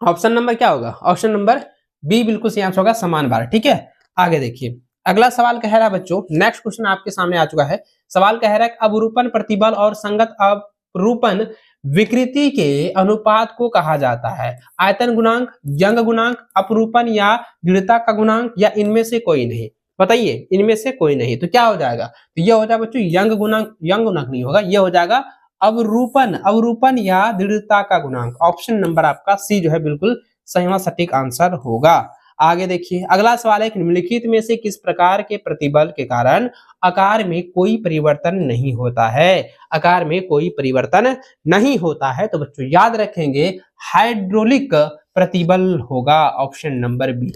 ऑप्शन नंबर क्या होगा, ऑप्शन नंबर बी बिल्कुल सही आंसर होगा, समान भार। ठीक है, आगे देखिए अगला सवाल कह रहा है बच्चों, नेक्स्ट क्वेश्चन आपके सामने आ चुका है। सवाल कह रहा है अवरूपण प्रतिबल और संगत अपरूपण विकृति के अनुपात को कहा जाता है, आयतन गुणांक, यंग गुणांक, अपरूपण या दृढ़ता का गुणांक, या इनमें से कोई नहीं। बताइए इनमें से कोई नहीं, तो क्या हो जाएगा, तो ये हो जाएगा बच्चों यंग गुणांक, यंग गुणांक नहीं होगा, ये हो जाएगा अवरूपण, अवरूपण या दृढ़ता का गुणांक। ऑप्शन नंबर आपका सी जो है बिल्कुल सही व सटीक आंसर होगा। आगे देखिए अगला सवाल है निम्नलिखित में से किस प्रकार के प्रतिबल के कारण आकार में कोई परिवर्तन नहीं होता है, आकार में कोई परिवर्तन नहीं होता है। तो बच्चों याद रखेंगे हाइड्रोलिक प्रतिबल होगा, ऑप्शन नंबर बी,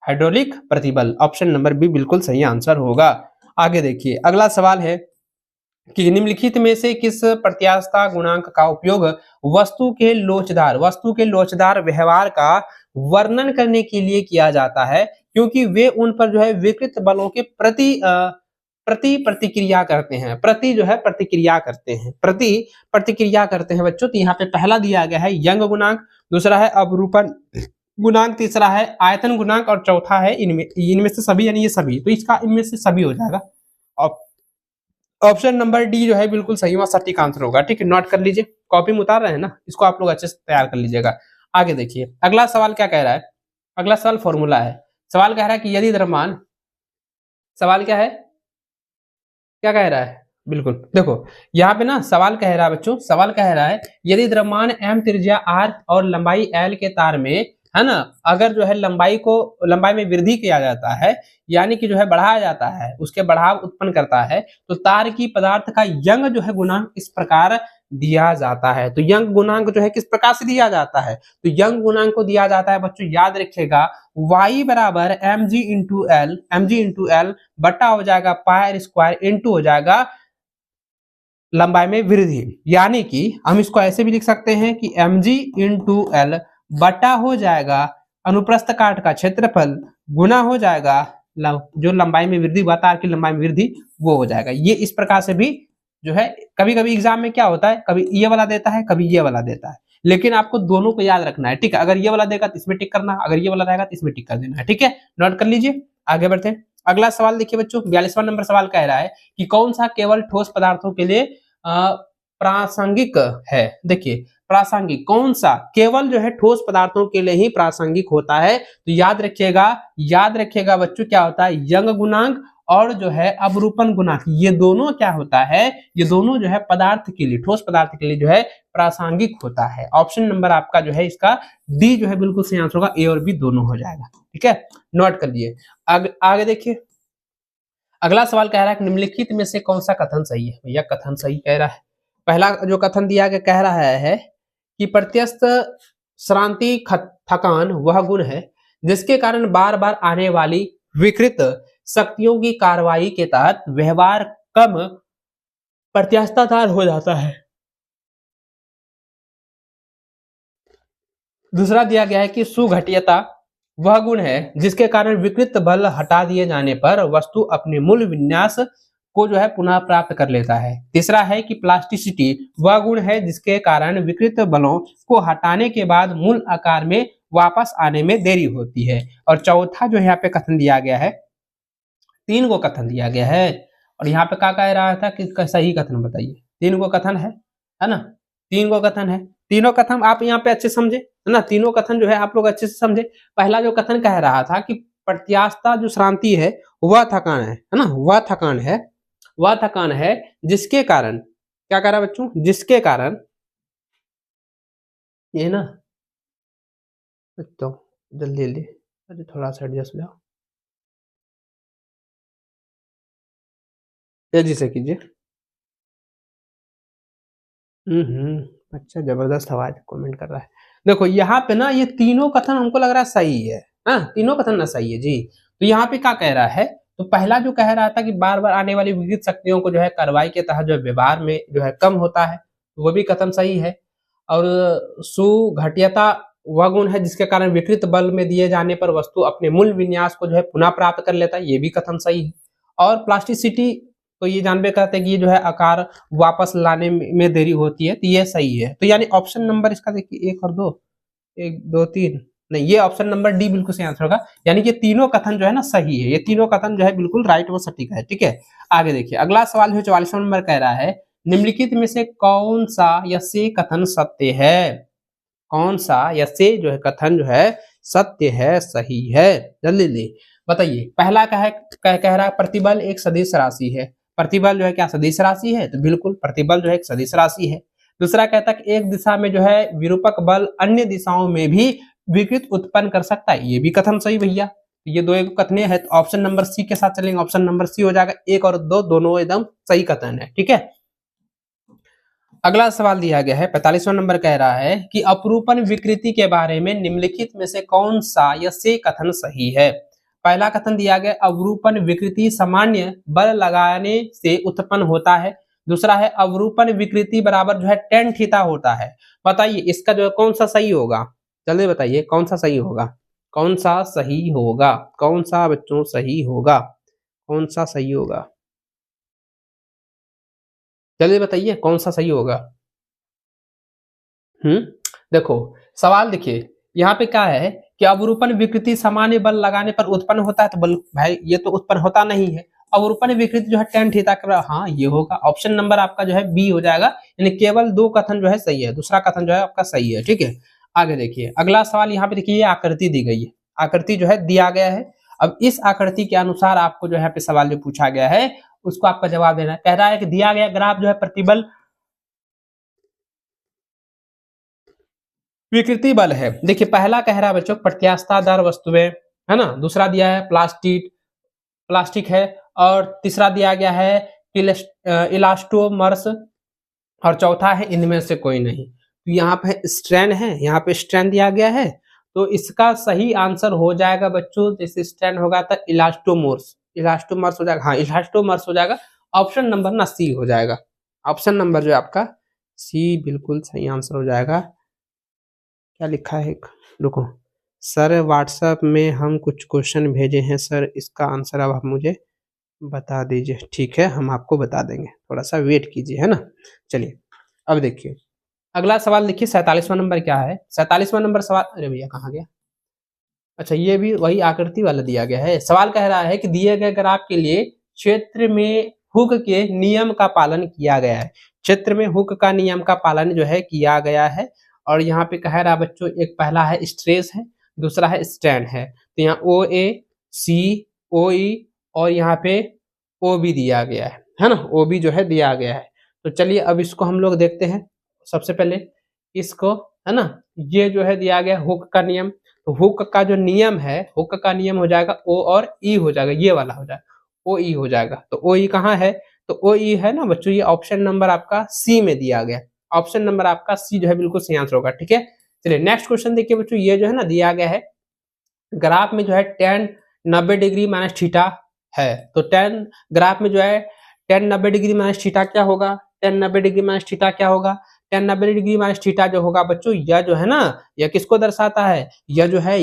हाइड्रोलिक प्रतिबल, ऑप्शन नंबर बी बिल्कुल सही आंसर होगा। आगे देखिए अगला सवाल है कि निम्नलिखित में से किस प्रत्यास्था गुणांक का उपयोग वस्तु के लोचदार व्यवहार का वर्णन करने के लिए किया जाता है, क्योंकि वे उन पर जो है विकृत बलों के प्रति प्रतिक्रिया करते हैं, प्रति जो है प्रतिक्रिया करते हैं, प्रति प्रतिक्रिया करते हैं बच्चों। तो यहाँ पे पहला दिया गया है यंग गुणांक, दूसरा है अवरूपण गुणांक तीसरा है आयतन गुणांक और चौथा है इनमें से सभी, यानी ये सभी, तो इसका इनमें से सभी हो जाएगा। ऑप्शन नंबर डी जो है बिल्कुल सही व सटीक आंसर होगा। ठीक है, नोट कर लीजिए, कॉपी में उतार रहे हैं ना, इसको आप लोग अच्छे से तैयार कर लीजिएगा। आगे देखिए अगला सवाल क्या कह रहा है। अगला सवाल फॉर्मूला है। सवाल कह रहा है कि यदि द्रव्यमान, सवाल क्या है, क्या कह रहा है, बिल्कुल देखो यहाँ पे ना सवाल कह रहा है बच्चों, सवाल कह रहा है यदि द्रव्यमान m त्रिज्या r और लंबाई l के तार में, है ना, अगर जो है लंबाई में वृद्धि किया जाता है, यानी कि जो है बढ़ाया जाता है, उसके बढ़ाव उत्पन्न करता है, तो तार की पदार्थ का यंग जो है गुणांक इस प्रकार दिया जाता है। तो यंग गुणांक जो है किस प्रकार से दिया जाता है, तो यंग गुणांक को दिया जाता है बच्चों, याद रखिएगा, y बराबर mg इंटू एल बटा हो जाएगा पाई स्क्वायर इंटू हो जाएगा लंबाई में वृद्धि, यानी कि हम इसको ऐसे भी लिख सकते हैं कि mg इंटू एल बटा हो जाएगा अनुप्रस्थ काट का क्षेत्रफल गुना हो जाएगा जो लंबाई में वृद्धि हुआ, तार की लंबाई में वृद्धि, वो हो जाएगा। ये इस प्रकार से भी जो है कभी कभी एग्जाम में क्या होता है, कभी ये वाला देता है, कभी ये वाला देता है, लेकिन आपको दोनों को याद रखना है। ठीक है, अगर ये वाला देगा तो इसमें टिक करना, अगर ये वाला रहेगा तो इसमें टिक कर देना है। ठीक है, नोट कर लीजिए, आगे बढ़ते हैं। अगला सवाल देखिए बच्चों, 42वां नंबर सवाल कह रहा है कि कौन सा केवल ठोस पदार्थों के लिए प्रासंगिक है। देखिए प्रासंगिक कौन सा, केवल जो है ठोस पदार्थों के लिए ही प्रासंगिक होता है। तो याद रखिएगा बच्चों, क्या होता है, यंग गुणांक और जो है अवरूपण गुणांक, ये दोनों क्या होता है, ये दोनों जो है पदार्थ के लिए, ठोस पदार्थ के लिए जो है प्रासंगिक होता है। ऑप्शन नंबर आपका जो है इसका डी जो है बिल्कुल सही आंसर होगा, ए और बी दोनों हो जाएगा। ठीक है, नोट कर लिए। आगे देखिए अगला सवाल कह रहा है कि निम्नलिखित में से कौन सा कथन सही है। भैया कथन सही कह रहा है। पहला जो कथन दिया गया कह रहा है कि प्रत्यस्त श्रांति थकान वह गुण है जिसके कारण बार बार आने वाली विकृत शक्तियों की कार्रवाई के तहत व्यवहार कम प्रत्यास्थाधार हो जाता है। दूसरा दिया गया है कि सुघटियता वह गुण है जिसके कारण विकृत बल हटा दिए जाने पर वस्तु अपने मूल विन्यास को जो है पुनः प्राप्त कर लेता है। तीसरा है कि प्लास्टिसिटी वह गुण है जिसके कारण विकृत बलों को हटाने के बाद मूल आकार में वापस आने में देरी होती है। और चौथा जो यहाँ पे कथन दिया गया है, 3 को कथन दिया गया है, और यहाँ पे क्या कह रहा था कि सही कथन बताइए। 3 को कथन है ना, 3 को कथन है, तीनों कथन आप यहाँ पे अच्छे समझे, है ना, तीनों कथन जो है आप लोग अच्छे से समझे। पहला जो कथन कह रहा था कि प्रत्यास्था जो श्रांति है वह थकान है ना, वह थकान है जिसके कारण, क्या कह रहा है बच्चों, जिसके कारण ये ना, तो जल्दी जल्दी अरे थोड़ा सा एडजस्ट जाओ, तेजी से कीजिए। अच्छा जबरदस्त आवाज कमेंट कर रहा है। देखो यहाँ पे ना ये तीनों कथन हमको लग रहा है सही है, तीनों कथन ना सही है जी। तो यहाँ पे क्या कह रहा है, तो पहला जो कह रहा था कि बार बार आने वाली विकृत शक्तियों को जो है कार्रवाई के तहत जो व्यवहार में जो है कम होता है, वो भी कथन सही है। और सुघटियता वह गुण है जिसके कारण विकृत बल में दिए जाने पर वस्तु अपने मूल विन्यास को जो है पुनः प्राप्त कर लेता है, ये भी कथन सही है। और प्लास्टिसिटी तो ये जानबे करते हैं कि ये जो है आकार वापस लाने में देरी होती है, तो ये सही है। तो यानी ऑप्शन नंबर इसका देखिए 1 और 2, 1 2 3 नहीं, ये ऑप्शन नंबर डी बिल्कुल सही आंसर होगा। यानी कि तीनों कथन जो है ना सही है, ये तीनों कथन जो है बिल्कुल राइट व सटीक है। ठीक है, आगे देखिए अगला सवाल जो 44वां नंबर कह रहा है निम्नलिखित में से कौन सा या से कथन सत्य है, कौन सा या से जो है कथन जो है सत्य है, सही है, जल्दी बताइए। पहला कह रहा है प्रतिबल एक सदिश राशि है। प्रतिबल जो है क्या सदिश राशि है, तो बिल्कुल प्रतिबल जो है एक सदिश राशि है। दूसरा कहता है कि एक दिशा में जो है विरूपक बल अन्य दिशाओं में भी विकृत उत्पन्न कर सकता है, ये भी कथन सही भैया। ये दो एक कथने हैं, तो ऑप्शन नंबर सी के साथ चलेंगे, ऑप्शन नंबर सी हो जाएगा। 1 और 2 दोनों एकदम सही कथन है। ठीक है, अगला सवाल दिया गया है 45वां नंबर कह रहा है कि अपरूपण विकृति के बारे में निम्नलिखित में से कौन सा या से कथन सही है। पहला कथन दिया गया अवरूपण विकृति सामान्य बल लगाने से उत्पन्न होता है। दूसरा है अवरूपण विकृति बराबर जो है tan थीटा होता है। बताइए इसका जो है कौन सा सही होगा, जल्दी बताइए कौन सा सही होगा, कौन सा सही होगा, कौन सा बच्चों सही होगा, कौन सा सही होगा, जल्दी बताइए कौन सा सही होगा। देखो सवाल देखिए यहाँ पे क्या है कि अवरूपण विकृति सामान्य बल लगाने पर उत्पन्न होता है, तो बल भाई ये तो उत्पन्न होता नहीं है। अवरूपण विकृति जो है tan थीटा के बराबर, हाँ ये होगा। ऑप्शन नंबर आपका जो है बी हो जाएगा, यानी केवल 2 कथन जो है सही है, दूसरा कथन जो है आपका सही है। ठीक है, आगे देखिए अगला सवाल। यहाँ पे देखिए आकृति दी गई है, आकृति जो है दिया गया है। अब इस आकृति के अनुसार आपको जो है पे सवाल जो पूछा गया है उसको आपका जवाब देना है। कह रहा है कि दिया गया ग्राफ जो है प्रतिबल विकृति बल है। देखिए पहला कह रहा है बच्चों प्रत्यास्थादार वस्तुएं, है ना। दूसरा दिया है प्लास्टिक है, और तीसरा दिया गया है इलास्टोमर्स, और चौथा है इनमें से कोई नहीं। तो यहाँ पे स्ट्रैंड है, यहाँ पे स्ट्रैंड दिया गया है, तो इसका सही आंसर हो जाएगा बच्चों, जैसे स्ट्रैंड होगा तो इलास्टोमर्स हो जाएगा। हाँ इलास्टोमर्स हो जाएगा। ऑप्शन नंबर ना सी हो जाएगा। ऑप्शन नंबर जो है आपका सी बिल्कुल सही आंसर हो जाएगा। क्या लिखा है, रुको सर, व्हाट्सएप में हम कुछ क्वेश्चन भेजे हैं सर, इसका आंसर अब आप मुझे बता दीजिए। ठीक है, हम आपको बता देंगे, थोड़ा सा वेट कीजिए, है ना। चलिए अब देखिए अगला सवाल। देखिए 47वां नंबर क्या है, 47वां नंबर सवाल, अरे भैया कहाँ गया, अच्छा ये भी वही आकृति वाला दिया गया है। सवाल कह रहा है कि दिए गए ग्राफ के लिए क्षेत्र में हुक के नियम का पालन किया गया है। क्षेत्र में हुक का नियम का पालन जो है किया गया है, और यहाँ पे कह रहा बच्चों एक पहला है स्ट्रेस है, दूसरा है स्ट्रैंड है। तो यहाँ ओ ए सी ओ ई और यहाँ पे ओ बी दिया गया है ना, ओ बी जो है दिया गया है। तो चलिए अब इसको हम लोग देखते हैं। सबसे पहले इसको, है ना, ये जो है दिया गया हुक का नियम, तो हुक का जो नियम है, हुक का नियम हो जाएगा ओ और ई हो जाएगा, ये वाला हो जाएगा, ओ ई हो जाएगा। तो ओ ई कहाँ है, तो ओ ई है ना बच्चों, ये ऑप्शन नंबर आपका सी में दिया गया। ऑप्शन नंबर आपका सी जो है बिल्कुल सही आंसर होगा। ठीक है, चलिए नेक्स्ट क्वेश्चन देखिए बच्चों। ये जो है ना दिया गया है ग्राफ में जो है tan 90 डिग्री माइनस थीटा है, तो tan ग्राफ में जो है tan 90 डिग्री माइनस थीटा क्या होगा, tan 90 डिग्री माइनस थीटा क्या होगा, tan 90 डिग्री माइनस थीटा जो होगा बच्चों, यह जो है ना, यह किसको दर्शाता है, यह जो है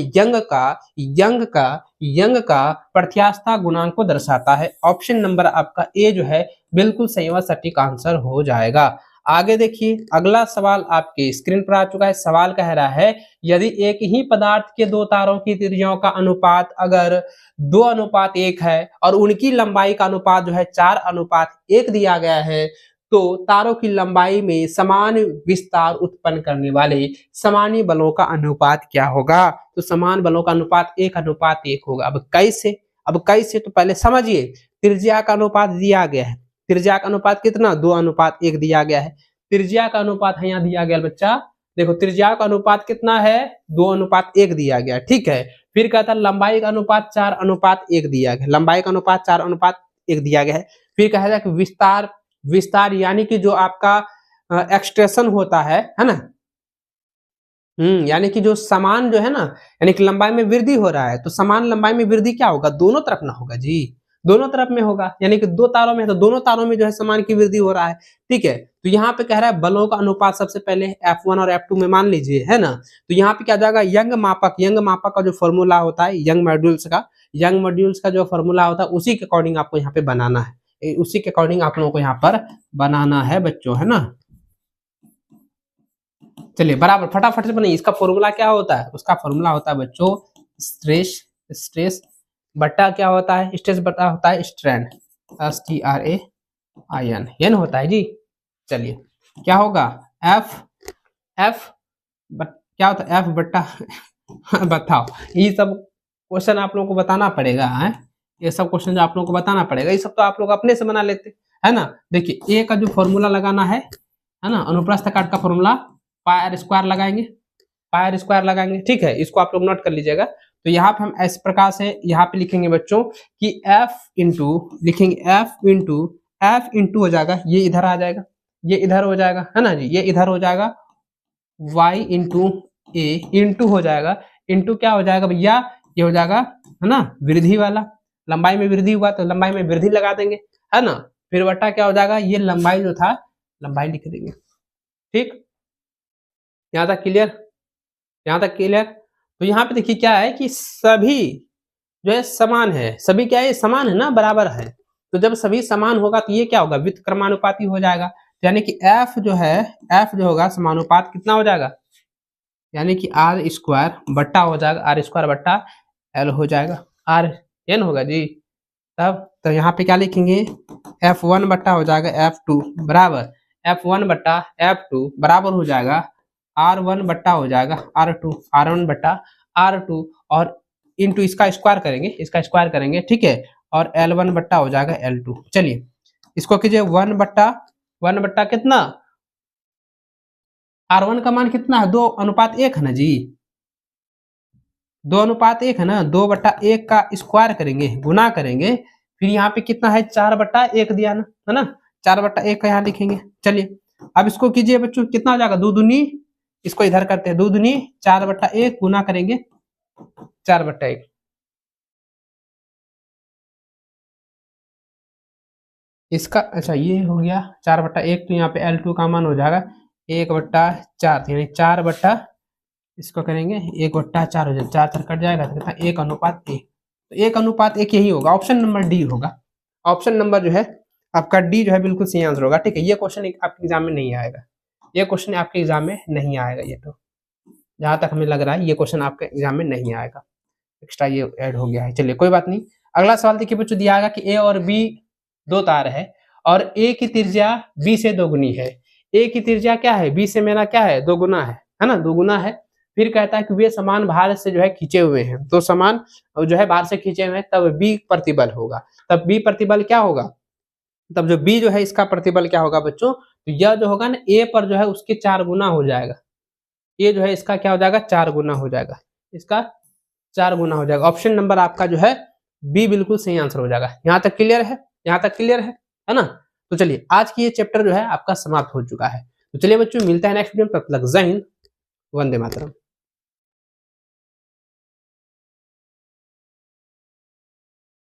यंग का प्रत्यास्था गुणांक को दर्शाता है। ऑप्शन नंबर आपका ए जो है बिल्कुल सही व सटीक आंसर हो जाएगा। आगे देखिए अगला सवाल आपके स्क्रीन पर आ चुका है। सवाल कह रहा है यदि एक ही पदार्थ के दो तारों की त्रिज्याओं का अनुपात अगर 2:1 है और उनकी लंबाई का अनुपात जो है 4:1 दिया गया है, तो तारों की लंबाई में समान विस्तार उत्पन्न करने वाले समानी बलों का अनुपात क्या होगा। तो समान बलों का अनुपात 1:1 होगा। अब कैसे तो पहले समझिए, त्रिज्या का अनुपात दिया गया है, त्रिज्या का अनुपात कितना 2:1 दिया गया है। त्रिज्या का अनुपात है यहाँ दिया गया बच्चा, देखो त्रिज्या का अनुपात कितना है 2:1 दिया गया। ठीक है, फिर कहता है लंबाई का अनुपात 4:1 दिया गया, लंबाई का अनुपात 4:1 दिया गया है। फिर कहा जाए कि विस्तार यानी कि जो आपका एक्सटेंशन होता है ना, यानी कि जो समान जो है ना, यानी कि लंबाई में वृद्धि हो रहा है, तो समान लंबाई में वृद्धि क्या होगा, दोनों तरफ ना होगा जी, दोनों तरफ में होगा, यानी कि दो तारों में है तो दोनों तारों में जो है समान की वृद्धि हो रहा है। ठीक है, तो यहाँ पे कह रहा है बलों का अनुपात सबसे पहले F1 और F2 में मान लीजिए, है ना। तो यहाँ पे क्या जाएगा, यंग मापक का जो फॉर्मूला होता है यंग मॉड्यूल्स का जो फॉर्मूला होता है उसी के अकॉर्डिंग आपको यहाँ पे बनाना है, उसी के अकॉर्डिंग आप लोगों को यहाँ पर बनाना है बच्चों, है ना। चलिए बराबर फटाफट से बनाइए। इसका फॉर्मूला क्या होता है, उसका फॉर्मूला होता है बच्चों स्ट्रेस बट्टा क्या होता है, स्ट्रेस बट्टा होता है स्ट्रैंड, STRAIN ये होता है जी। चलिए क्या होगा क्या होता है F बट्टा बताओ, ये सब क्वेश्चन आप लोगों को बताना पड़ेगा है, ये सब क्वेश्चन जो आप लोगों को बताना पड़ेगा, ये सब तो आप लोग अपने से बना लेते है ना। देखिए ए का जो फॉर्मूला लगाना है ना, अनुप्रस्थ काट का फॉर्मूला पाई r स्क्वायर लगाएंगे। ठीक है, इसको आप लोग नोट कर लीजिएगा। तो यहाँ पे हम इस प्रकार से यहाँ पे लिखेंगे बच्चों कि F इंटू हो जाएगा, ये इधर आ जाएगा, ये इधर हो जाएगा, है ना जी, ये इधर हो जाएगा, y इंटू ए इंटू हो जाएगा, इंटू क्या हो जाएगा भैया, ये हो जाएगा है ना वृद्धि वाला, लंबाई में वृद्धि हुआ तो लंबाई में वृद्धि लगा देंगे, है ना। फिर बट्टा क्या हो जाएगा, ये लंबाई जो था लंबाई लिख देंगे। ठीक, यहाँ तक क्लियर। तो यहाँ पे देखिए क्या है कि सभी जो है समान है, सभी क्या है समान है ना, बराबर है। तो जब सभी समान होगा तो ये क्या होगा, व्युत्क्रमानुपाती हो जाएगा। यानी कि F जो होगा समानुपात कितना हो जाएगा, यानी कि आर स्क्वायर बट्टा हो जाएगा, आर स्क्वायर बट्टा एल हो जाएगा, आर एन होगा जी। तब तो यहाँ पे क्या लिखेंगे, F1 बट्टा हो जाएगा F2 बराबर F1 बट्टा F2 बराबर हो जाएगा R1 बट्टा हो जाएगा R2, R1 बट्टा R2 और इंटू इसका स्क्वायर करेंगे, इसका स्क्वायर करेंगे, ठीक है, और L1 बट्टा हो जाएगा L2। चलिए इसको कीजिए 1 बट्टा कितना, R1 का मान कितना है, 2:1 है ना जी, 2:1 है ना, 2/1 का स्क्वायर करेंगे, गुना करेंगे, फिर यहाँ पे कितना है 4/1 दिया ना, है ना, 4/1 का यहाँ लिखेंगे। चलिए अब इसको कीजिए बच्चों, कितना हो जाएगा, 2 दूनी, इसको इधर करते हैं, 2 दूनी 4/1 गुना करेंगे 4/1, इसका अच्छा ये हो गया 4/1, तो यहाँ पे L2 का मान हो जाएगा 1/4, यानी 4 इसको करेंगे 1/4 हो जाएगा, 4 4 कट जाएगा तो कितना 1:1, तो 1:1 यही होगा, ऑप्शन नंबर डी होगा। ऑप्शन नंबर जो है आपका डी जो है बिल्कुल सही आंसर होगा, ठीक है। ये क्वेश्चन आपके एग्जाम में नहीं आएगा, ये क्वेश्चन आपके एग्जाम में नहीं आएगा, ये तो जहां तक हमें लग रहा है ये क्वेश्चन आपके एग्जाम में नहीं आएगा, एक्स्ट्रा ये ऐड हो गया है। चलिए कोई बात नहीं, अगला सवाल देखिए बच्चों, दिया गया कि ए और बी दो तार है और ए की त्रिज्या बी से दोगुनी है, ए की त्रिज्या क्या है, बी से मेरा क्या है, दोगुना है ना, दोगुना है। फिर कहता है कि वे समान भार से जो है खींचे हुए हैं, तो समान जो है भार से खींचे हुए हैं, तब बी प्रतिबल होगा, तब बी प्रतिबल क्या होगा, तब जो बी जो है इसका प्रतिबल क्या होगा बच्चों, तो यह जो होगा ना ए पर जो है उसके 4 गुना हो जाएगा, ये जो है इसका क्या हो जाएगा 4 गुना हो जाएगा, इसका 4 गुना हो जाएगा। ऑप्शन नंबर आपका जो है बी बिल्कुल सही आंसर हो जाएगा। यहाँ तक क्लियर है, यहाँ तक क्लियर है ना। तो चलिए आज की ये चैप्टर जो है आपका समाप्त हो चुका है। तो चलिए बच्चों मिलता है नेक्स्ट वीडियो में, तब तक जय हिंद, वंदे मातरम।